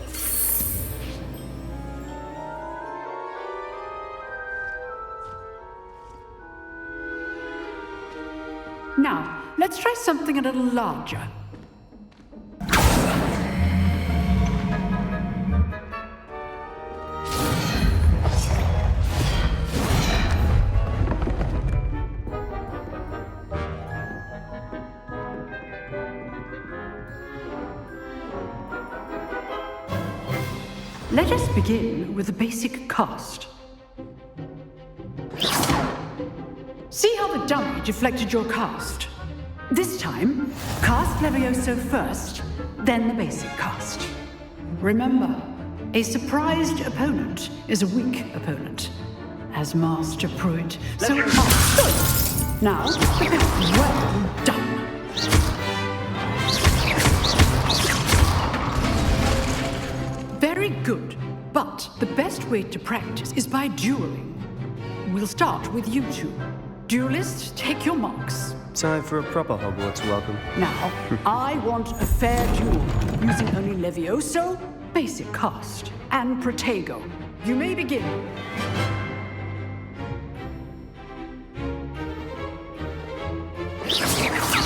Now, let's try something a little larger. Let us begin with the basic cast. See how the dummy deflected your cast? This time, cast Levioso first, then the basic cast. Remember, A surprised opponent is a weak opponent, as Master Pruitt. So good. Now, well done. Very good. But the best way to practice is by dueling. We'll start with you two. Duelists, take your marks. Time for a proper Hogwarts welcome. Now, I want a fair duel, using only Levioso, basic cast, and Protego. You may begin.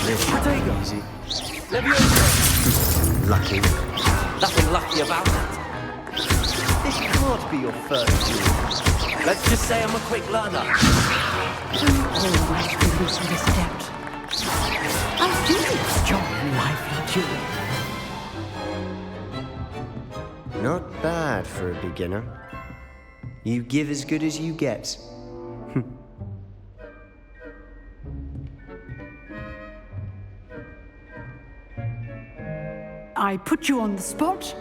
Protego. Easy. Levioso. Lucky. Nothing lucky about that. This can't be your first duel. Let's just say I'm a quick learner. You always release this adept. I do enjoy lively dueling. Not bad for a beginner. You give as good as you get. I put you on the spot,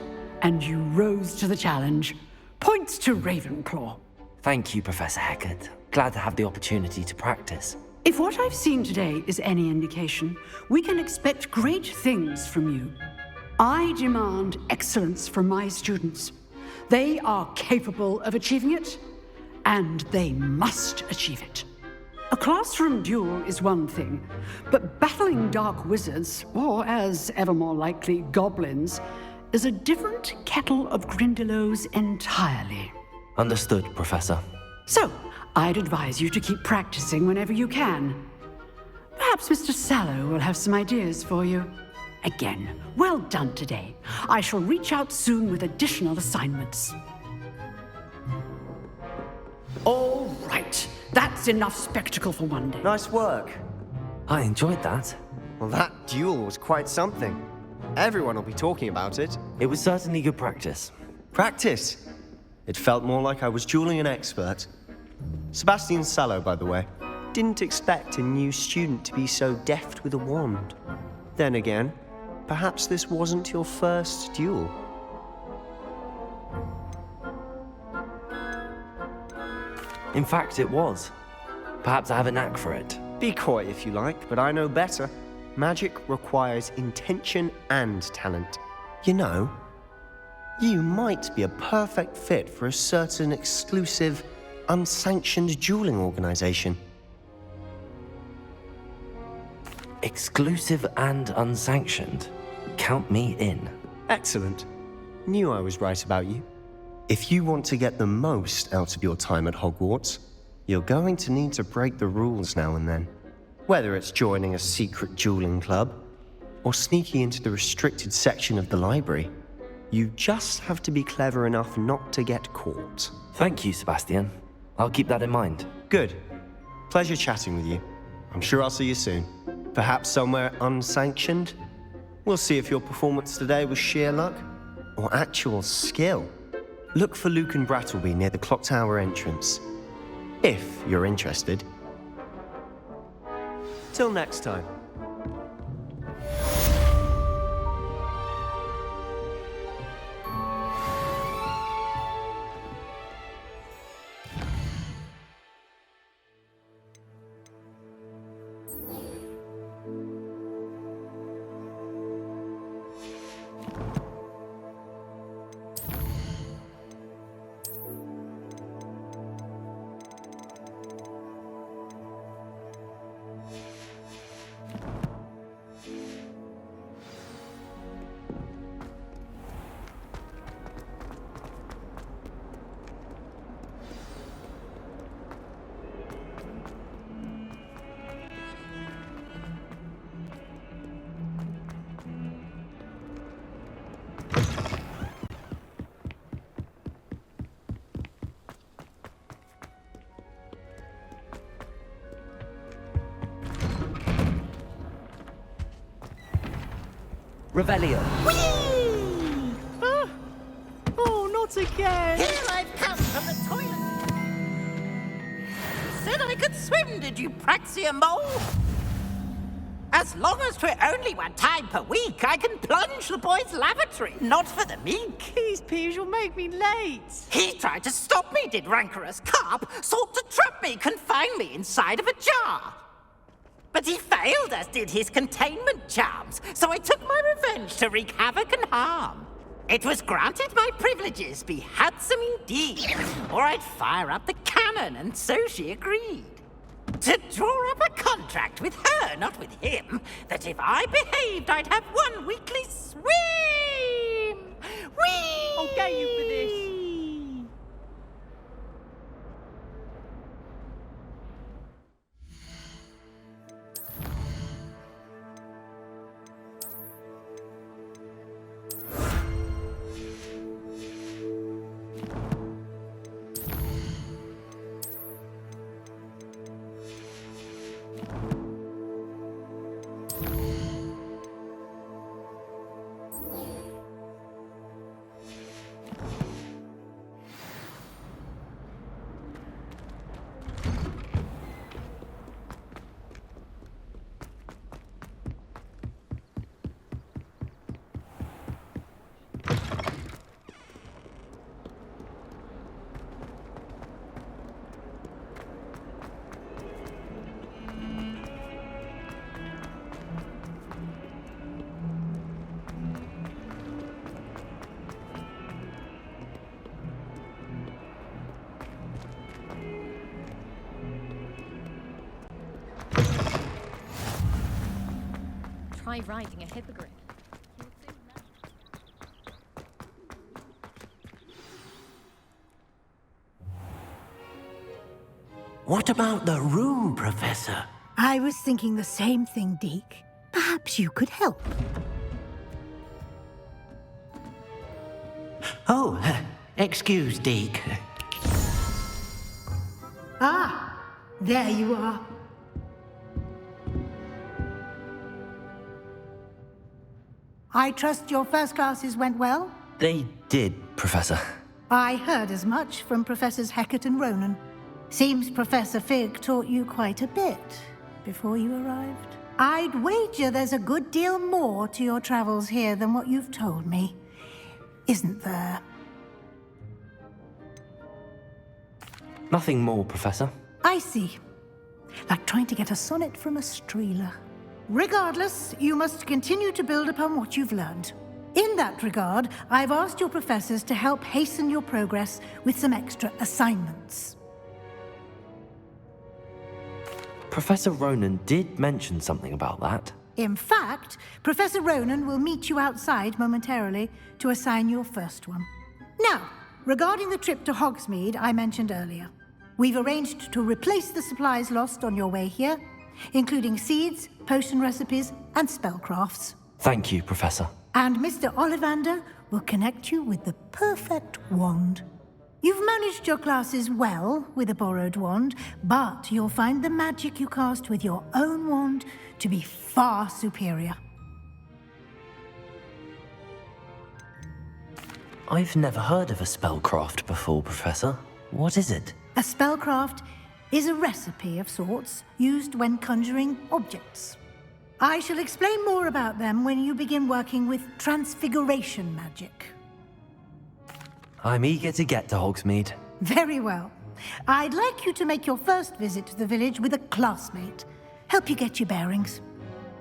and you rose to the challenge. Points to Ravenclaw. Thank you, Professor Hecat. Glad to have the opportunity to practice. If what I've seen today is any indication, we can expect great things from you. I demand excellence from my students. They are capable of achieving it, and they must achieve it. A classroom duel is one thing, but battling dark wizards, or as ever more likely, goblins, is a different kettle of Grindylows entirely. Understood, Professor. So, I'd advise you to keep practicing whenever you can. Perhaps Mr. Sallow will have some ideas for you. Again, well done today. I shall reach out soon with additional assignments. All right. That's enough spectacle for one day. Nice work. I enjoyed that. Well, that duel was quite something. Everyone will be talking about it. It was certainly good practice. Practice? It felt more like I was dueling an expert. Sebastian Sallow, by the way. Didn't expect a new student to be so deft with a wand. Then again, perhaps this wasn't your first duel. In fact, it was. Perhaps I have a knack for it. Be coy if you like, but I know better. Magic requires intention and talent. You know, you might be a perfect fit for a certain exclusive, unsanctioned dueling organization. Exclusive and unsanctioned? Count me in. Excellent. Knew I was right about you. If you want to get the most out of your time at Hogwarts, you're going to need to break the rules now and then. Whether it's joining a secret dueling club, or sneaking into the restricted section of the library, you just have to be clever enough not to get caught. Thank you, Sebastian. I'll keep that in mind. Good. Pleasure chatting with you. I'm sure I'll see you soon. Perhaps somewhere unsanctioned? We'll see if your performance today was sheer luck, or actual skill. Look for Luke and Brattleby near the clock tower entrance. If you're interested. Till next time. Revelio. Oh, not again! Here I've come from the toilet! Said I could swim, did you, Praxia Mole? As long as 'twere only one time per week, I can plunge the boy's lavatory. Not for the meek. Please, Peeves, you'll make me late. He tried to stop me, did rancorous carp. Sought to trap me, confine me inside of a jar. But he failed, as did his containment charms. So I took my revenge to wreak havoc and harm. It was granted my privileges be handsome indeed, or I'd fire up the cannon, and so she agreed. To draw up a contract with her, not with him, that if I behaved, I'd have one weekly swim! Whee! I'll get you for this. Try riding a hippogriff. What about the room, Professor? I was thinking the same thing, Deke. Perhaps you could help. Oh, excuse, Deke. Ah, there you are. I trust your first classes went well? They did, Professor. I heard as much from Professors Hecat and Ronan. Seems Professor Fig taught you quite a bit before you arrived. I'd wager there's a good deal more to your travels here than what you've told me. Isn't there? Nothing more, Professor. I see. Like trying to get a sonnet from a streeler. Regardless, you must continue to build upon what you've learned. In that regard, I've asked your professors to help hasten your progress with some extra assignments. Professor Ronan did mention something about that. In fact, Professor Ronan will meet you outside momentarily to assign your first one. Now, regarding the trip to Hogsmeade I mentioned earlier, we've arranged to replace the supplies lost on your way here, including seeds, potion recipes, and spellcrafts. Thank you, Professor. And Mr. Ollivander will connect you with the perfect wand. You've managed your classes well with a borrowed wand, but you'll find the magic you cast with your own wand to be far superior. I've never heard of a spellcraft before, Professor. What is it? A spellcraft is a recipe of sorts used when conjuring objects. I shall explain more about them when you begin working with transfiguration magic. I'm eager to get to Hogsmeade. Very well. I'd like you to make your first visit to the village with a classmate. Help you get your bearings.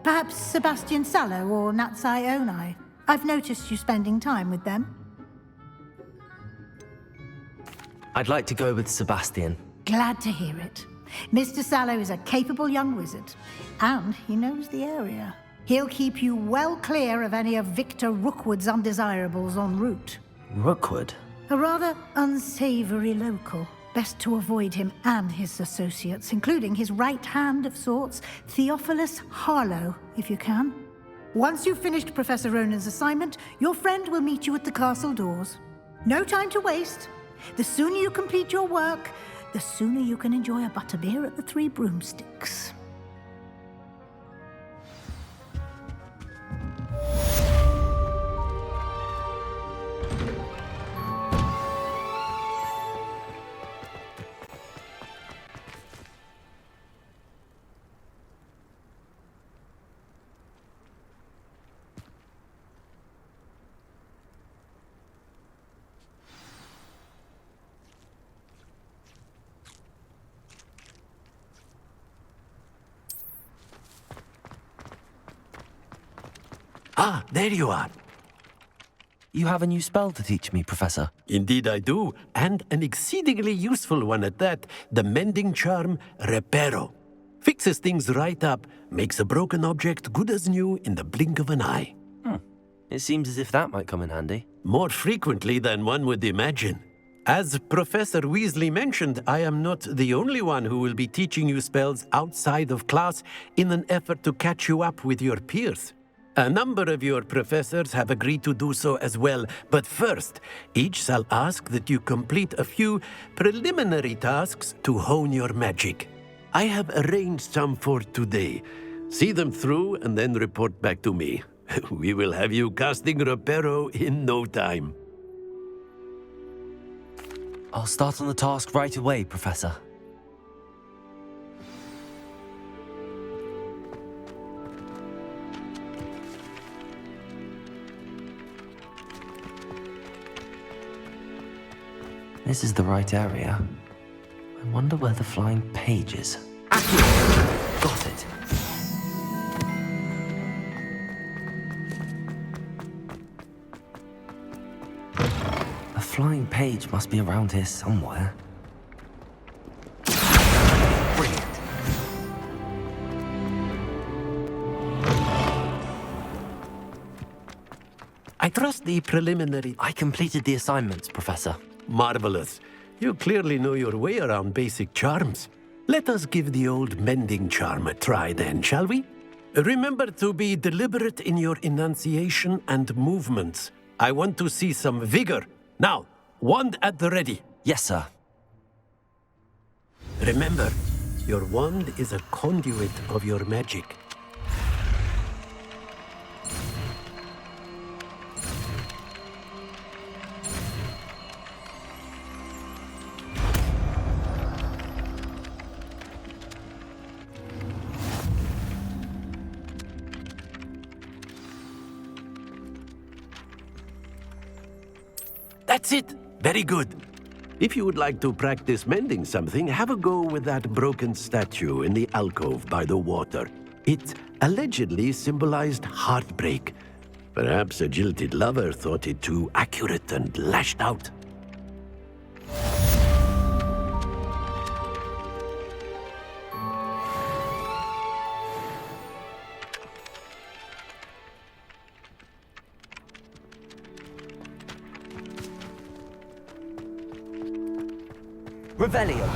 Perhaps Sebastian Sallow or Natsai Onai. I've noticed you spending time with them. I'd like to go with Sebastian. Glad to hear it. Mr. Sallow is a capable young wizard, and he knows the area. He'll keep you well clear of any of Victor Rookwood's undesirables en route. Rookwood? A rather unsavory local. Best to avoid him and his associates, including his right hand of sorts, Theophilus Harlow, if you can. Once you've finished Professor Ronan's assignment, your friend will meet you at the castle doors. No time to waste. The sooner you complete your work, the sooner you can enjoy a butterbeer at the Three Broomsticks. Ah, there you are. You have a new spell to teach me, Professor. Indeed I do, and an exceedingly useful one at that. The mending charm, Reparo. Fixes things right up, makes a broken object good as new in the blink of an eye. It seems as if that might come in handy. More frequently than one would imagine. As Professor Weasley mentioned, I am not the only one who will be teaching you spells outside of class in an effort to catch you up with your peers. A number of your professors have agreed to do so as well, but first, each shall ask that you complete a few preliminary tasks to hone your magic. I have arranged some for today. See them through and then report back to me. We will have you casting Reparo in no time. I'll start on the task right away, Professor. This is the right area. I wonder where the flying page is. Got it. The flying page must be around here somewhere. Brilliant. I trust the preliminary... I completed the assignments, Professor. Marvelous. You clearly know your way around basic charms. Let us give the old mending charm a try then, shall we? Remember to be deliberate in your enunciation and movements. I want to see some vigor. Now, wand at the ready. Yes, sir. Remember, your wand is a conduit of your magic. That's it. Very good. If you would like to practice mending something, have a go with that broken statue in the alcove by the water. It allegedly symbolized heartbreak. Perhaps a jilted lover thought it too accurate and lashed out. Revelio.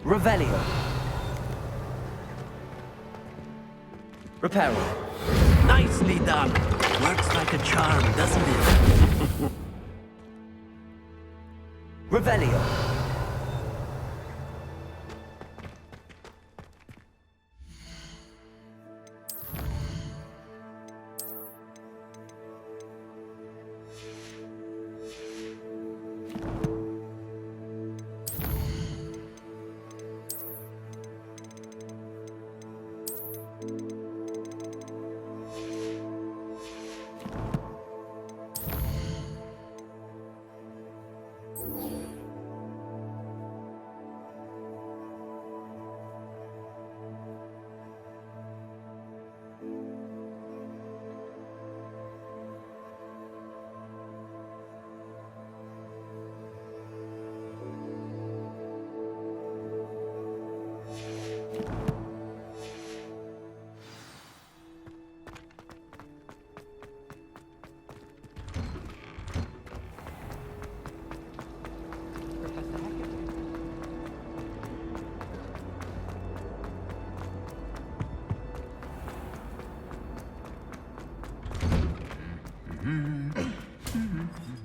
Revelio. Reparo. Nicely done. Works like a charm, doesn't it? Revelio.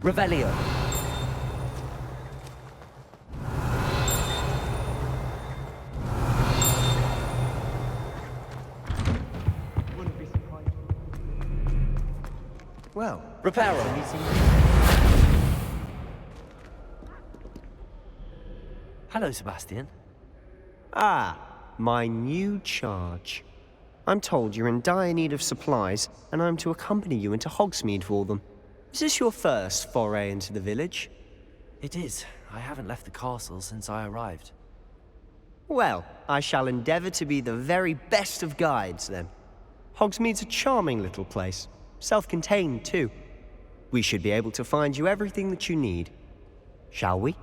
Revelio. Well, Reparo. Hello, Sebastian. Ah, my new charge. I'm told you're in dire need of supplies, and I'm to accompany you into Hogsmeade for them. Is this your first foray into the village? It is. I haven't left the castle since I arrived. Well, I shall endeavour to be the very best of guides, then. Hogsmeade's a charming little place. Self-contained, too. We should be able to find you everything that you need. Shall we?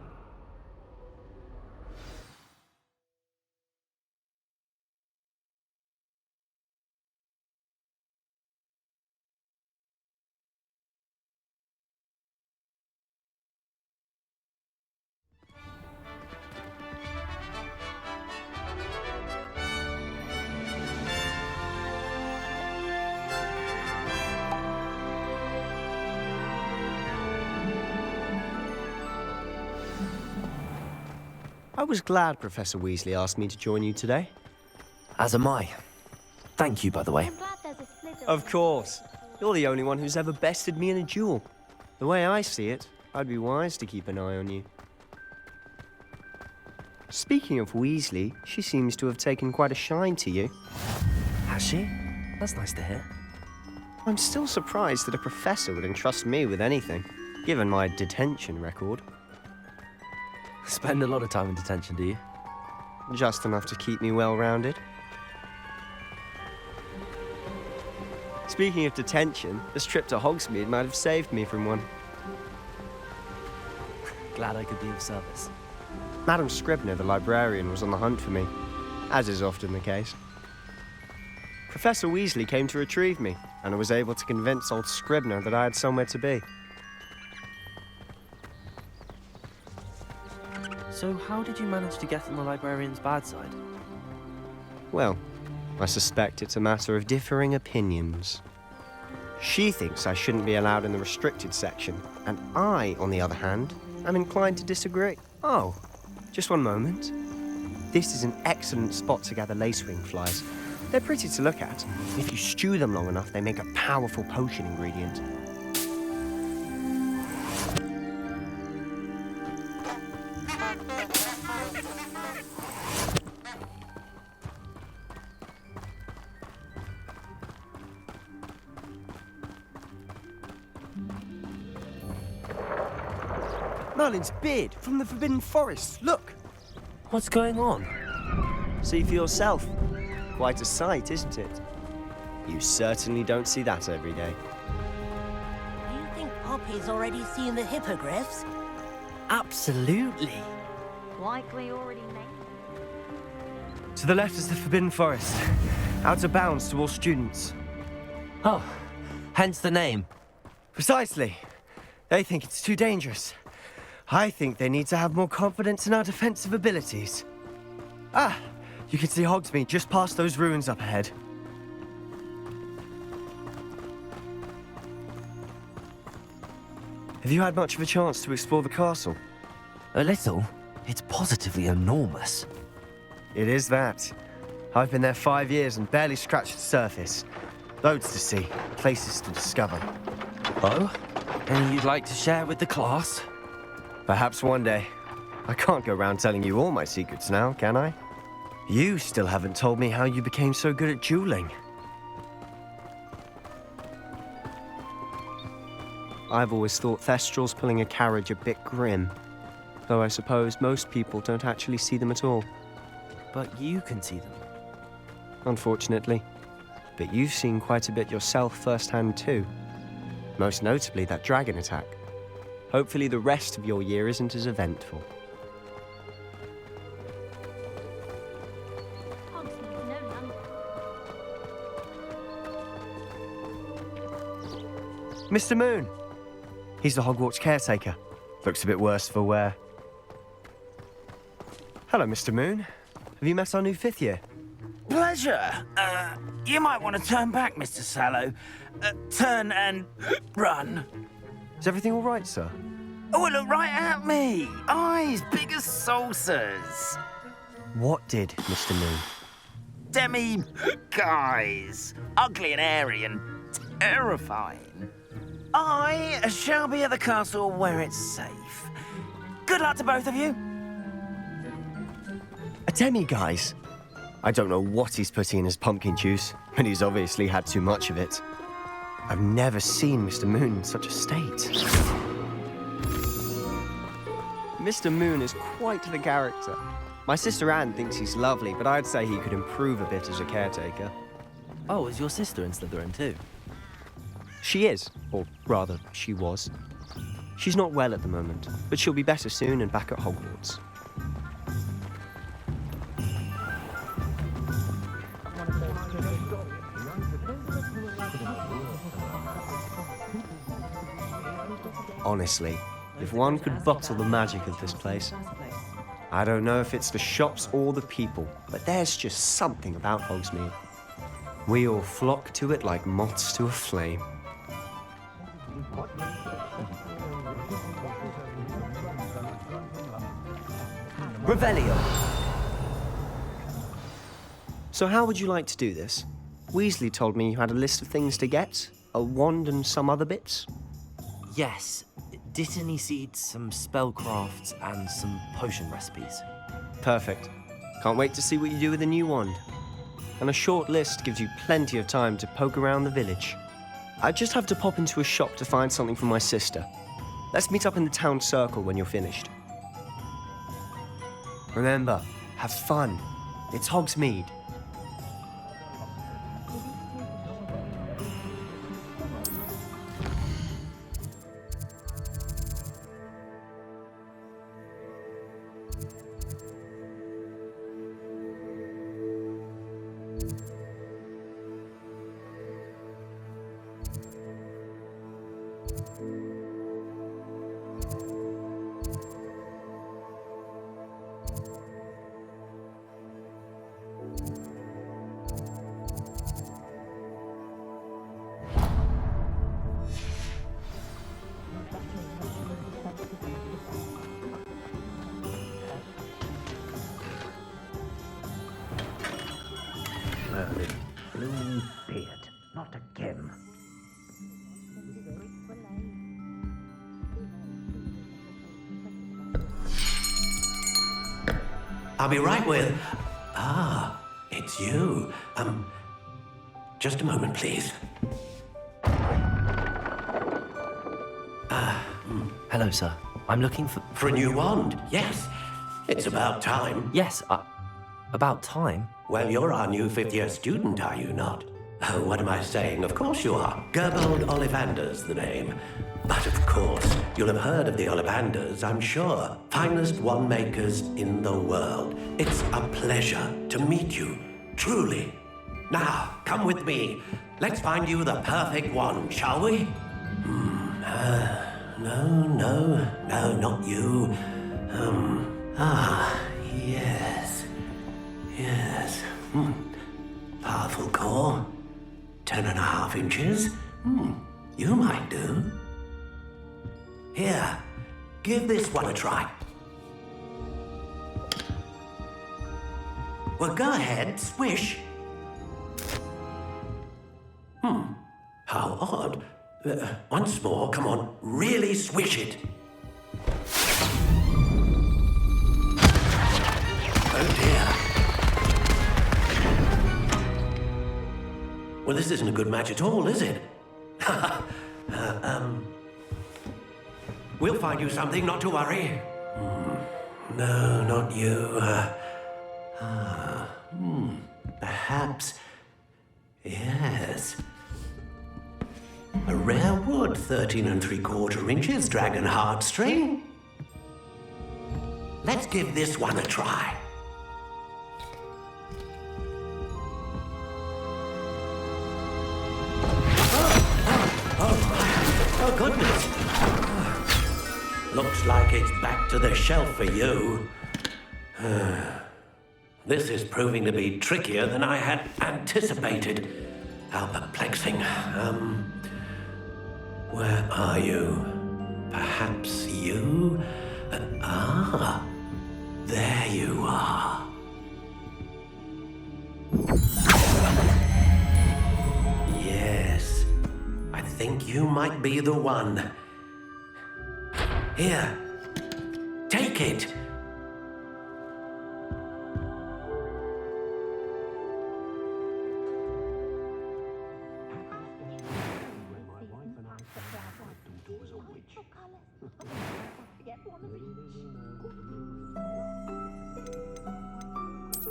I was glad Professor Weasley asked me to join you today. As am I. Thank you, by the way. Of course. You're the only one who's ever bested me in a duel. The way I see it, I'd be wise to keep an eye on you. Speaking of Weasley, she seems to have taken quite a shine to you. Has she? That's nice to hear. I'm still surprised that a professor would entrust me with anything, given my detention record. Spend a lot of time in detention, do you? Just enough to keep me well-rounded. Speaking of detention, this trip to Hogsmeade might have saved me from one. Glad I could be of service. Madam Scribner, the librarian, was on the hunt for me, as is often the case. Professor Weasley came to retrieve me, and I was able to convince old Scribner that I had somewhere to be. So how did you manage to get on the librarian's bad side? Well, I suspect it's a matter of differing opinions. She thinks I shouldn't be allowed in the restricted section, and I, on the other hand, am inclined to disagree. Oh, just one moment. This is an excellent spot to gather lacewing flies. They're pretty to look at. If you stew them long enough, they make a powerful potion ingredient. Merlin's beard from the Forbidden Forest. Look! What's going on? See for yourself. Quite a sight, isn't it? You certainly don't see that every day. Do you think Poppy's already seen the hippogriffs? Absolutely. Likely already made. To the left is the Forbidden Forest. Out of bounds to all students. Oh, hence the name. Precisely. They think it's too dangerous. I think they need to have more confidence in our defensive abilities. Ah, you can see Hogsmeade just past those ruins up ahead. Have you had much of a chance to explore the castle? A little. It's positively enormous. It is that. I've been there 5 years and barely scratched the surface. Loads to see, places to discover. Oh? Any you'd like to share with the class? Perhaps one day. I can't go around telling you all my secrets now, can I? You still haven't told me how you became so good at dueling. I've always thought Thestrals pulling a carriage a bit grim, though I suppose most people don't actually see them at all. But you can see them. Unfortunately. But you've seen quite a bit yourself firsthand too. Most notably that dragon attack. Hopefully the rest of your year isn't as eventful. Mr. Moon! He's the Hogwarts caretaker. Looks a bit worse for wear. Hello, Mr. Moon. Have you met our new 5th year? Pleasure. You might want to turn back, Mr. Sallow. Turn and run. Is everything all right, sir? Oh, look right at me. Eyes big as saucers. What did, Mr. Moon? Guys. Ugly and airy and terrifying. I shall be at the castle where it's safe. Good luck to both of you. A demi-guise? I don't know what he's putting in his pumpkin juice, but he's obviously had too much of it. I've never seen Mr. Moon in such a state. Mr. Moon is quite the character. My sister Anne thinks he's lovely, but I'd say he could improve a bit as a caretaker. Oh, is your sister in Slytherin too? She is, or rather, she was. She's not well at the moment, but she'll be better soon and back at Hogwarts. Honestly, if one could bottle the magic of this place. I don't know if it's the shops or the people, but there's just something about Hogsmeade. We all flock to it like moths to a flame. Revelio! So how would you like to do this? Weasley told me you had a list of things to get, a wand and some other bits. Yes, Dittany seeds, some spellcrafts, and some potion recipes. Perfect. Can't wait to see what you do with the new wand. And a short list gives you plenty of time to poke around the village. I just have to pop into a shop to find something for my sister. Let's meet up in the town circle when you're finished. Remember, have fun. It's Hogsmeade. Blue beard, not again. I'll be right with... Ah, it's you. Just a moment, please. Hello, sir. I'm looking for... For a new wand, yes. It's about time. Yes, about time? Well, you're our new fifth-year student, are you not? Oh, what am I saying? Of course you are. Gerbold Ollivander's the name. But of course, you'll have heard of the Ollivanders, I'm sure. Finest wand makers in the world. It's a pleasure to meet you, truly. Now, come with me. Let's find you the perfect wand, shall we? No, not you. Yes. Powerful core. 10.5 inches. You might do. Here, give this one a try. Well, go ahead, swish. How odd. Once more, come on, really swish it. Oh dear. Well, this isn't a good match at all, is it? We'll find you something, not to worry. No, not you. Perhaps... Yes. A rare wood, 13 3/4 inches, dragon heartstring. Let's give this one a try. Oh, goodness. Looks like it's back to the shelf for you. This is proving to be trickier than I had anticipated. How perplexing. Where are you? Perhaps you? There you are. Yes, I think you might be the one. Here, take it.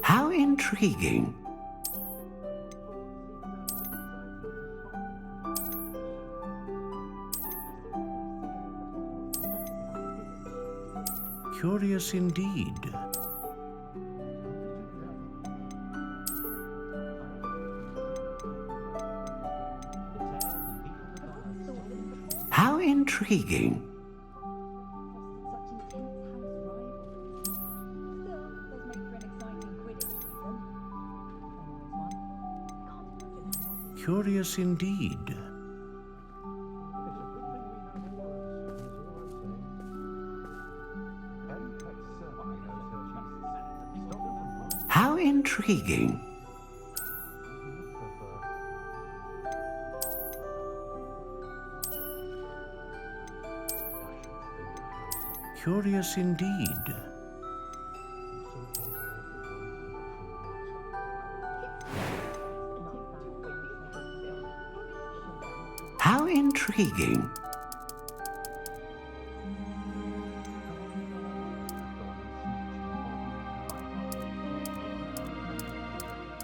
How intriguing. Curious indeed. How intriguing. Curious indeed. How intriguing. Curious indeed. How intriguing.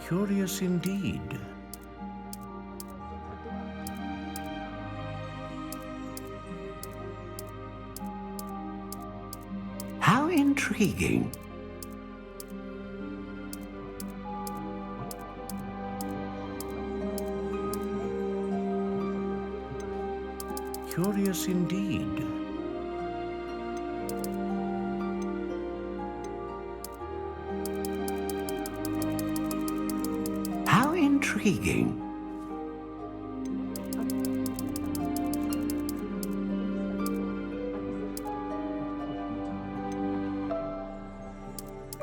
Curious indeed. How intriguing. Curious indeed. How intriguing.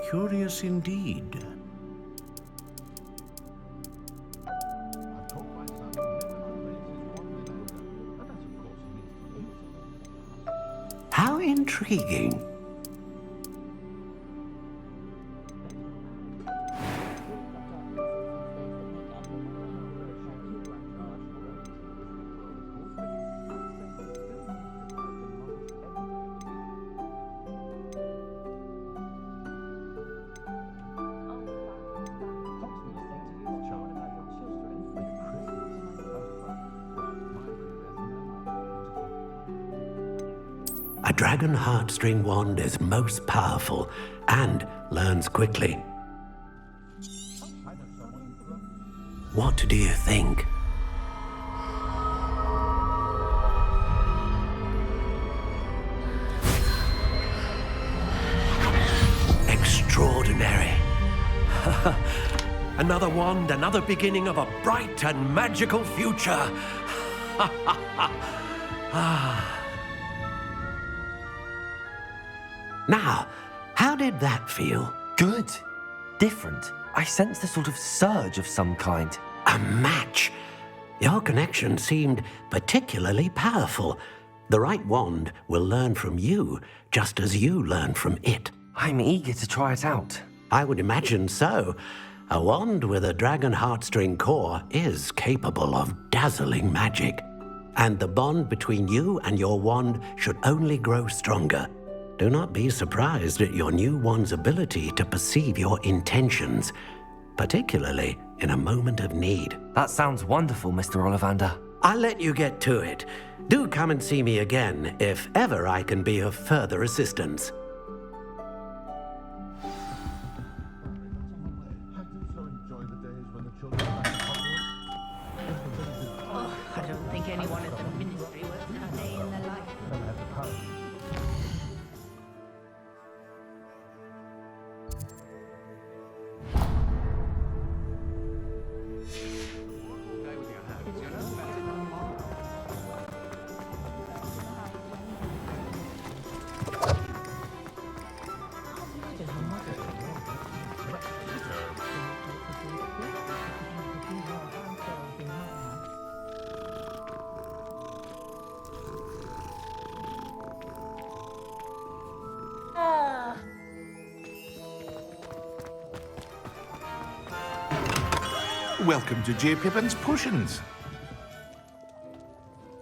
Curious indeed. How intriguing. A dragon heartstring wand is most powerful and learns quickly. What do you think? Extraordinary. Another wand, another beginning of a bright and magical future. Now, how did that feel? Good. Different. I sensed a sort of surge of some kind. A match. Your connection seemed particularly powerful. The right wand will learn from you, just as you learn from it. I'm eager to try it out. I would imagine so. A wand with a dragon heartstring core is capable of dazzling magic. And the bond between you and your wand should only grow stronger. Do not be surprised at your new wand's ability to perceive your intentions, particularly in a moment of need. That sounds wonderful, Mr. Ollivander. I'll let you get to it. Do come and see me again if ever I can be of further assistance. I don't think anyone at the ministry works a day in their life. Welcome to J. Pippin's Potions.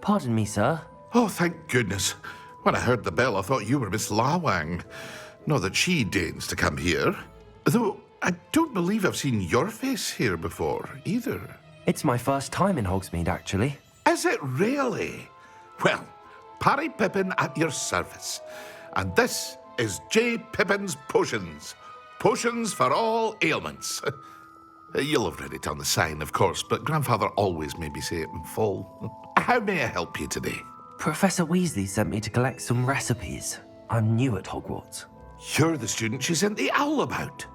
Pardon me, sir. Oh, thank goodness. When I heard the bell, I thought you were Miss Lawang. Not that she deigns to come here. Though I don't believe I've seen your face here before, either. It's my first time in Hogsmeade, actually. Is it really? Well, Parry Pippin at your service. And this is J. Pippin's Potions. Potions for all ailments. You'll have read it on the sign, of course, but Grandfather always made me say it in full. How may I help you today? Professor Weasley sent me to collect some recipes. I'm new at Hogwarts. You're the student she sent the owl about.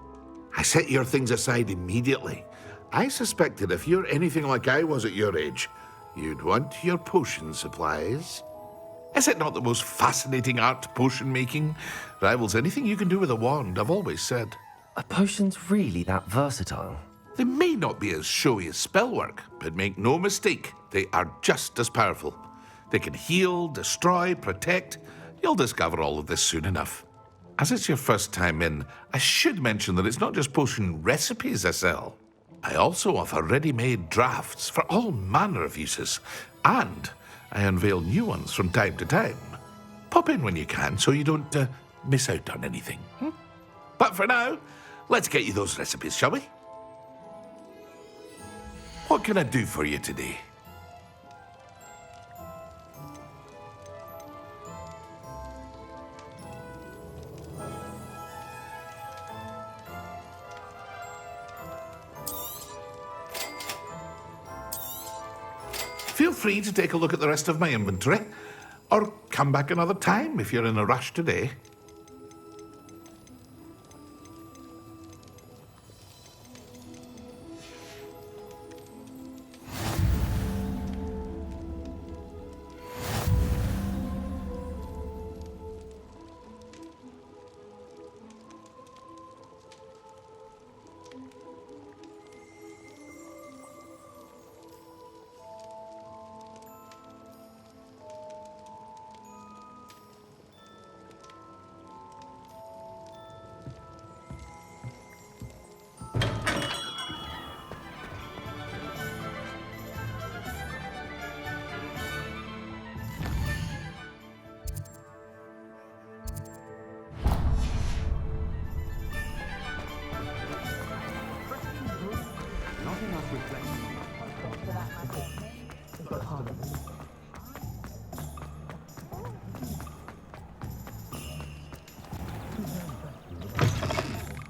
I set your things aside immediately. I suspected if you're anything like I was at your age, you'd want your potion supplies. Is it not the most fascinating art, potion making? Rivals anything you can do with a wand, I've always said. Are potions really that versatile? They may not be as showy as spellwork, but make no mistake, they are just as powerful. They can heal, destroy, protect. You'll discover all of this soon enough. As it's your first time in, I should mention that it's not just potion recipes I sell. I also offer ready-made drafts for all manner of uses, and I unveil new ones from time to time. Pop in when you can so you don't miss out on anything. But for now, let's get you those recipes, shall we? What can I do for you today? Feel free to take a look at the rest of my inventory, or come back another time if you're in a rush today.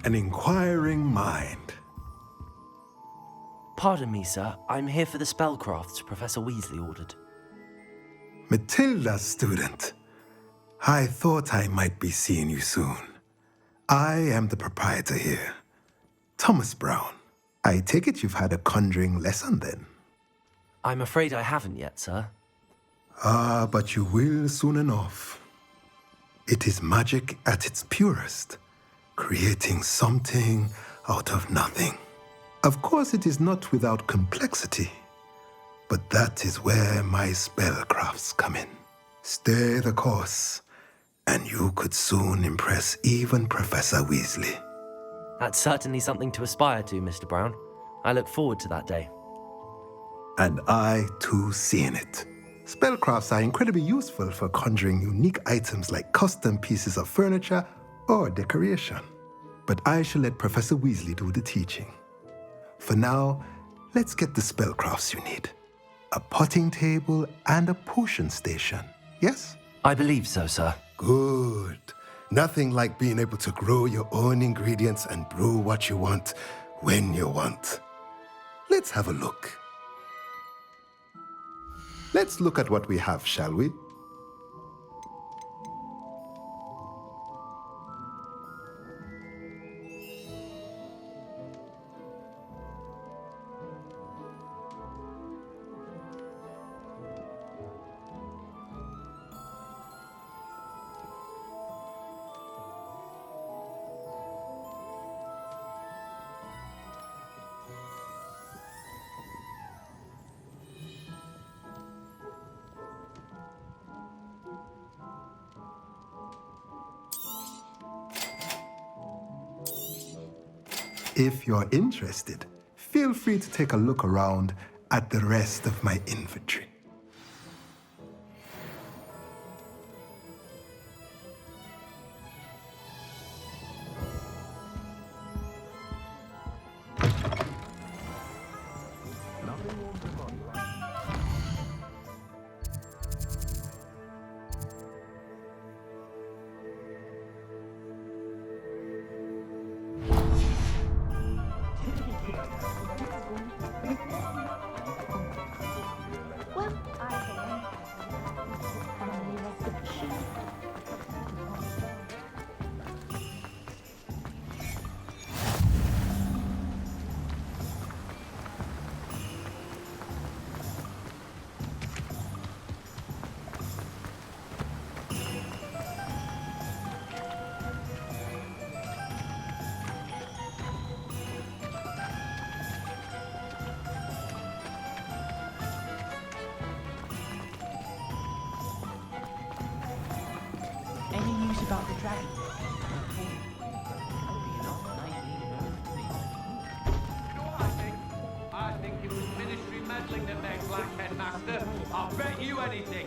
An inquiring mind. Pardon me, sir. I'm here for the spellcrafts Professor Weasley ordered. Matilda, student. I thought I might be seeing you soon. I am the proprietor here, Thomas Brown. I take it you've had a conjuring lesson then? I'm afraid I haven't yet, sir. Ah, but you will soon enough. It is magic at its purest, creating something out of nothing. Of course, it is not without complexity, but that is where my spellcrafts come in. Stay the course, and you could soon impress even Professor Weasley. That's certainly something to aspire to, Mr. Brown. I look forward to that day. And I, too, seeing it. Spellcrafts are incredibly useful for conjuring unique items like custom pieces of furniture or decoration. But I shall let Professor Weasley do the teaching. For now, let's get the spellcrafts you need. A potting table and a potion station, yes? I believe so, sir. Good. Nothing like being able to grow your own ingredients and brew what you want when you want. Let's have a look. Let's look at what we have, shall we? If you're interested, feel free to take a look around at the rest of my inventory. about the dragon. I think it was ministry meddling that made Black Headmaster. I'll bet you anything.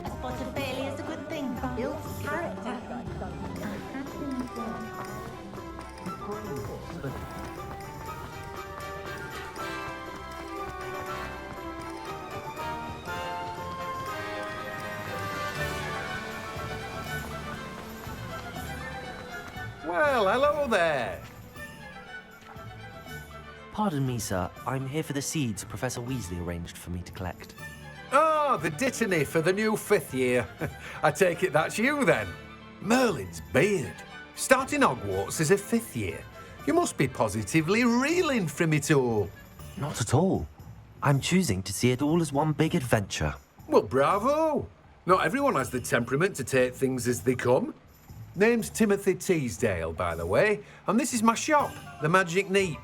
A spot of Bailey is a good thing. Builds character. Well, hello there. Pardon me, sir. I'm here for the seeds Professor Weasley arranged for me to collect. Oh, the dittany for the new 5th year. I take it that's you then. Merlin's beard. Starting Hogwarts as a 5th year. You must be positively reeling from it all. Not at all. I'm choosing to see it all as one big adventure. Well, bravo. Not everyone has the temperament to take things as they come. Name's Timothy Teasdale, by the way, and this is my shop, the Magic Neep.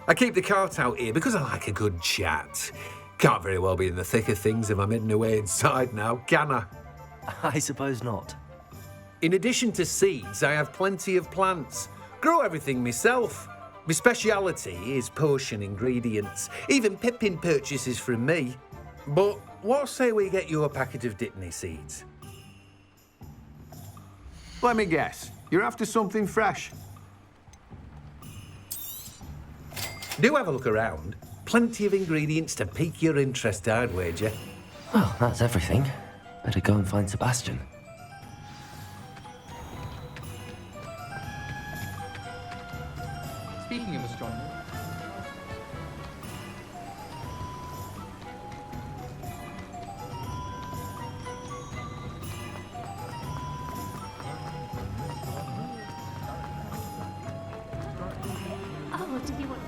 I keep the cart out here because I like a good chat. Can't very well be in the thick of things if I'm hidden away inside now, can I? I suppose not. In addition to seeds, I have plenty of plants. Grow everything myself. My speciality is potion ingredients. Even Pippin purchases from me. But what say we get you a packet of Dittany seeds? Let me guess. You're after something fresh. Do have a look around. Plenty of ingredients to pique your interest, I'd wager. Well, that's everything. Better go and find Sebastian. Speaking of astronomy, Oh, did you want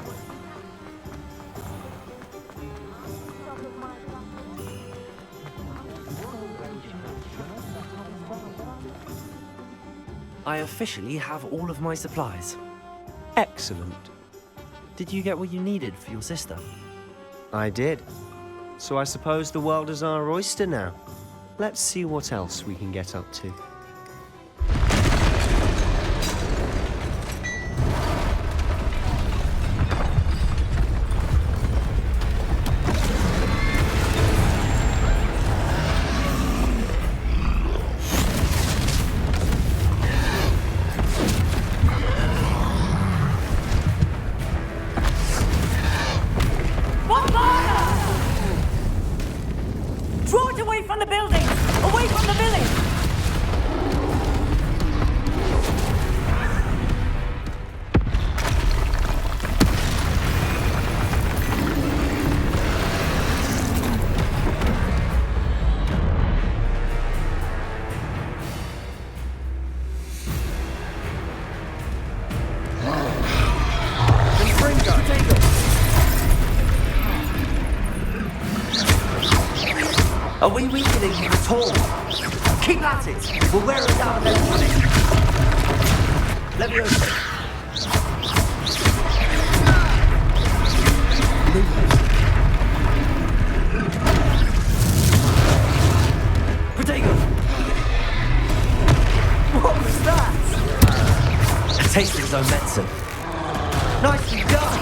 I officially have all of my supplies. Excellent. Did you get what you needed for your sister? I did. So I suppose the world is our oyster now. Let's see what else we can get up to. Draw it away from the building! Away from the village! Are we weakening him at all? Keep at it! We'll wear him down eventually. Let me open it. Protego! What was that? A taste of his own medicine. Nicely done!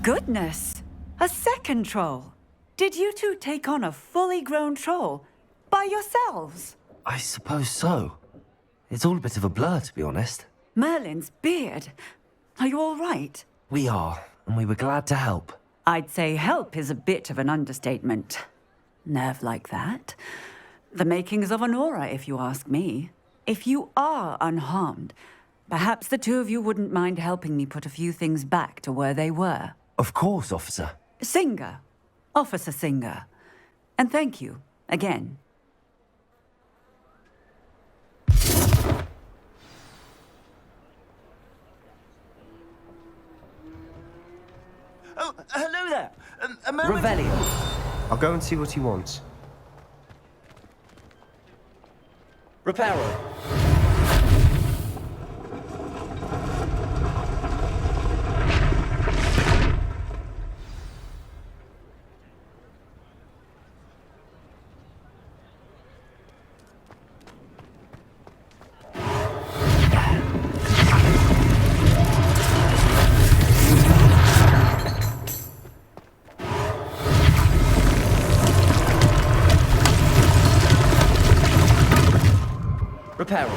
Goodness! A second troll! Did you two take on a fully grown troll by yourselves? I suppose so. It's all a bit of a blur, to be honest. Merlin's beard. Are you all right? We are, and we were glad to help. I'd say help is a bit of an understatement. Nerve like that. The makings of an aura, if you ask me. If you are unharmed, perhaps the two of you wouldn't mind helping me put a few things back to where they were. Of course, officer. Singer. Officer Singer. And thank you, again. Oh, hello there. A moment. Revelio. I'll go and see what he wants. Reparo. Reparo.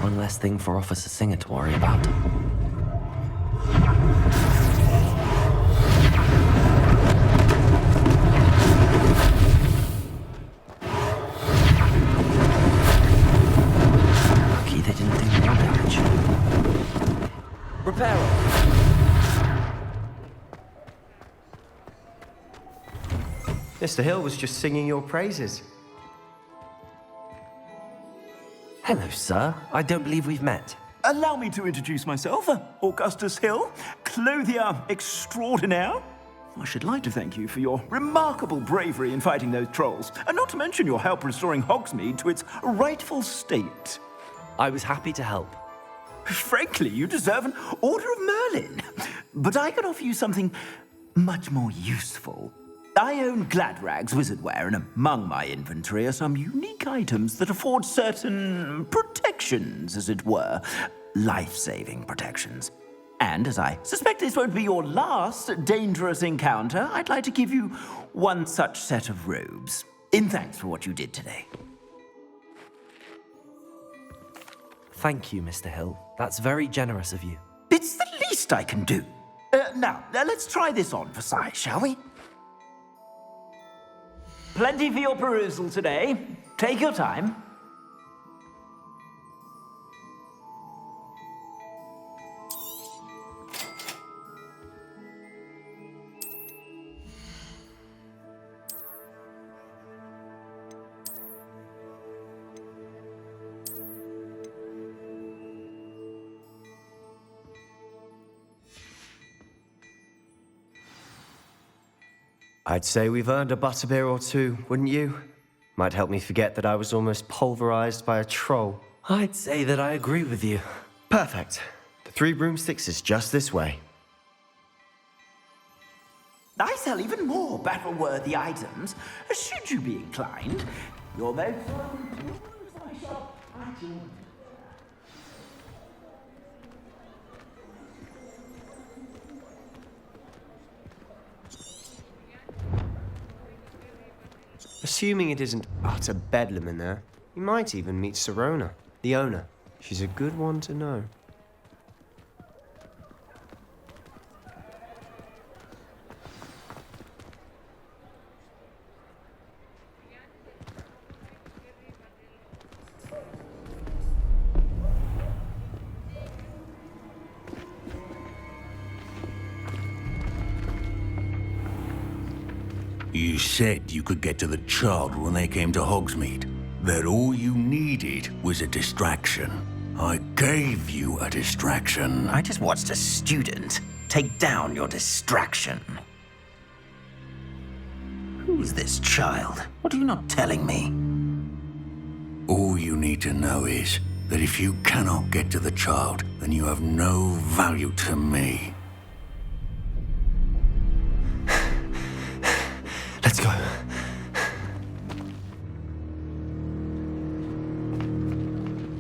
One less thing for Officer Singer to worry about. Mr. Hill was just singing your praises. Hello, sir. I don't believe we've met. Allow me to introduce myself, Augustus Hill, clothier extraordinaire. I should like to thank you for your remarkable bravery in fighting those trolls, and not to mention your help restoring Hogsmeade to its rightful state. I was happy to help. Frankly, you deserve an Order of Merlin. But I can offer you something much more useful. I own Gladrag's wizardware, and among my inventory are some unique items that afford certain protections, as it were. Life-saving protections. And as I suspect this won't be your last dangerous encounter, I'd like to give you one such set of robes, in thanks for what you did today. Thank you, Mr. Hill. That's very generous of you. It's the least I can do. Now, let's try this on for size, shall we? Plenty for your perusal today. Take your time. I'd say we've earned a butterbeer or two, wouldn't you? Might help me forget that I was almost pulverized by a troll. I'd say that I agree with you. Perfect. The 3 broomsticks is just this way. I sell even more battle-worthy items, should you be inclined. You're most welcome to my shop at your... Assuming it isn't utter bedlam in there, you might even meet Serona, the owner. She's a good one to know. You said you could get to the child when they came to Hogsmeade. That all you needed was a distraction. I gave you a distraction. I just watched a student take down your distraction. Who's this child? What are you not telling me? All you need to know is that if you cannot get to the child, then you have no value to me.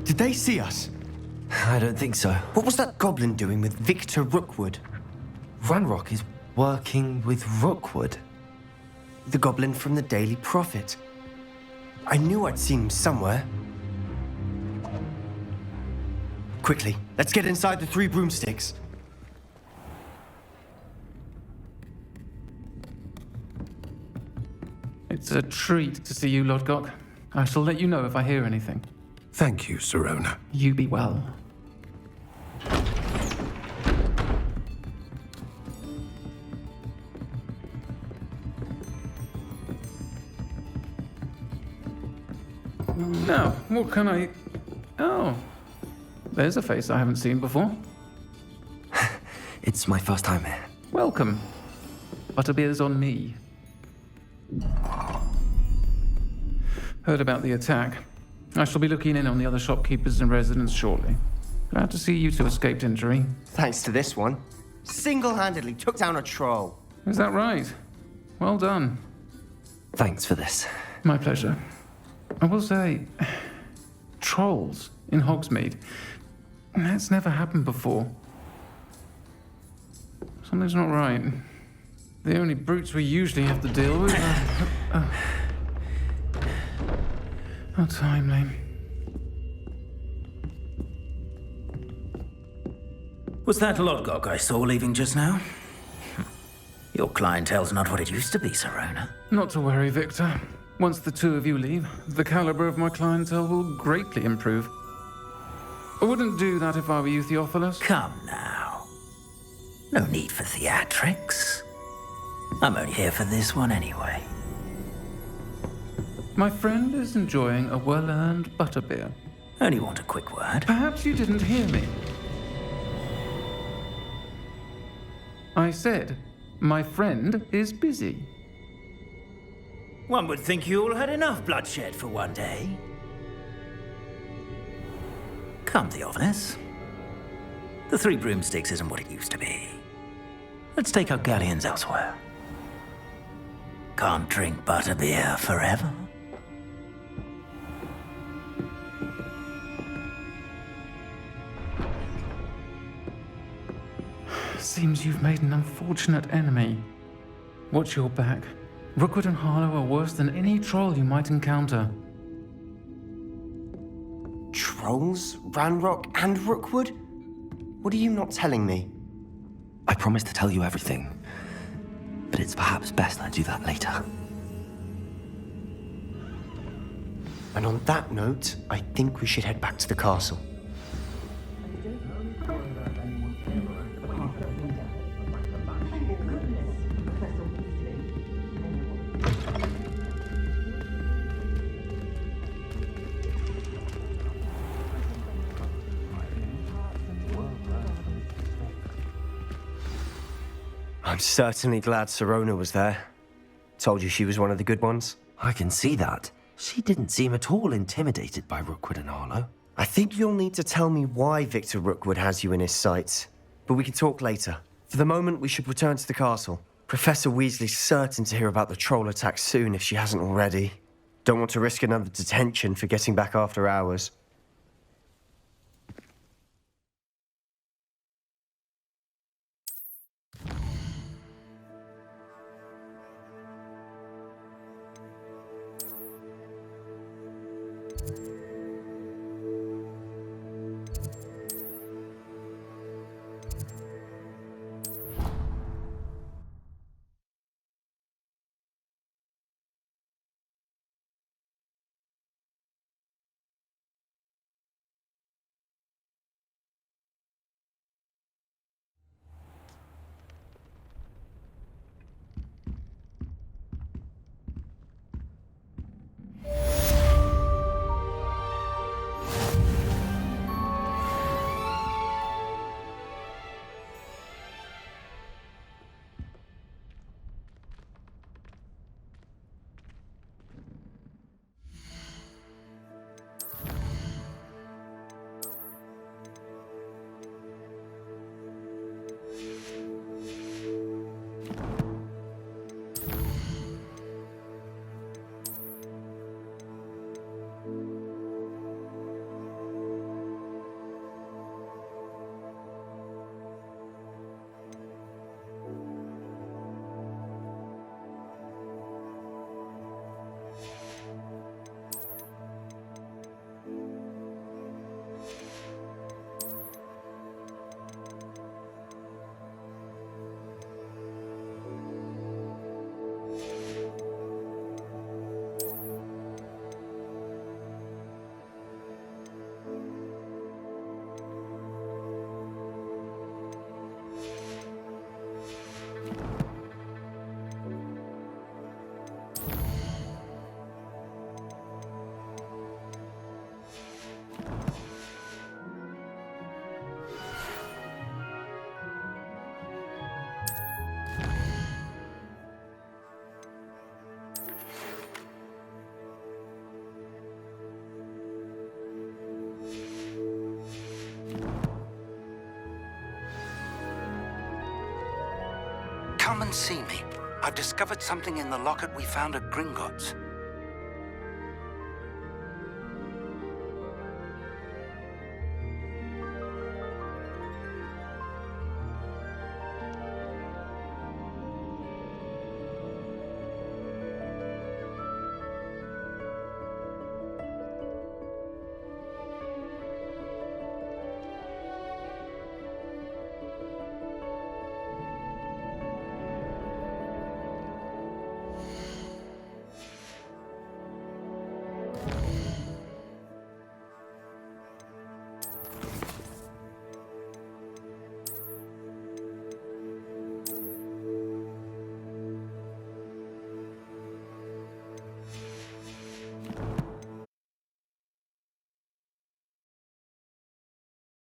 Did they see us? I don't think so. What was that goblin doing with Victor Rookwood? Ranrock is working with Rookwood. The goblin from the Daily Prophet. I knew I'd seen him somewhere. Quickly, let's get inside the 3 broomsticks. It's a treat to see you, Lodgok. I shall let you know if I hear anything. Thank you, Sirona. You be well. Now, what can I... Oh, there's a face I haven't seen before. It's my first time here. Welcome. Butterbeer's on me. Heard about the attack. I shall be looking in on the other shopkeepers and residents shortly. Glad to see you two escaped injury. Thanks to this one. Single-handedly took down a troll. Is that right? Well done. Thanks for this. My pleasure. I will say, trolls in Hogsmeade. That's never happened before. Something's not right. The only brutes we usually have to deal with are... How timely. Was that Lodgok I saw leaving just now? Your clientele's not what it used to be, Sirona. Not to worry, Victor. Once the two of you leave, the caliber of my clientele will greatly improve. I wouldn't do that if I were you, Theophilus. Come now. No need for theatrics. I'm only here for this one anyway. My friend is enjoying a well-earned butterbeer. Only want a quick word. Perhaps you didn't hear me. I said, my friend is busy. One would think you all had enough bloodshed for one day. Come, Theophilus. The 3 broomsticks isn't what it used to be. Let's take our galleons elsewhere. Can't drink butterbeer forever. Seems you've made an unfortunate enemy. Watch your back. Rookwood and Harlow are worse than any troll you might encounter. Trolls? Ranrock and Rookwood? What are you not telling me? I promised to tell you everything, but it's perhaps best I do that later. And on that note, I think we should head back to the castle. I'm certainly glad Sirona was there. Told you she was one of the good ones. I can see that. She didn't seem at all intimidated by Rookwood and Harlow. I think you'll need to tell me why Victor Rookwood has you in his sights. But we can talk later. For the moment, we should return to the castle. Professor Weasley's certain to hear about the troll attack soon if she hasn't already. Don't want to risk another detention for getting back after hours. come and see me. I've discovered something in the locket we found at Gringotts.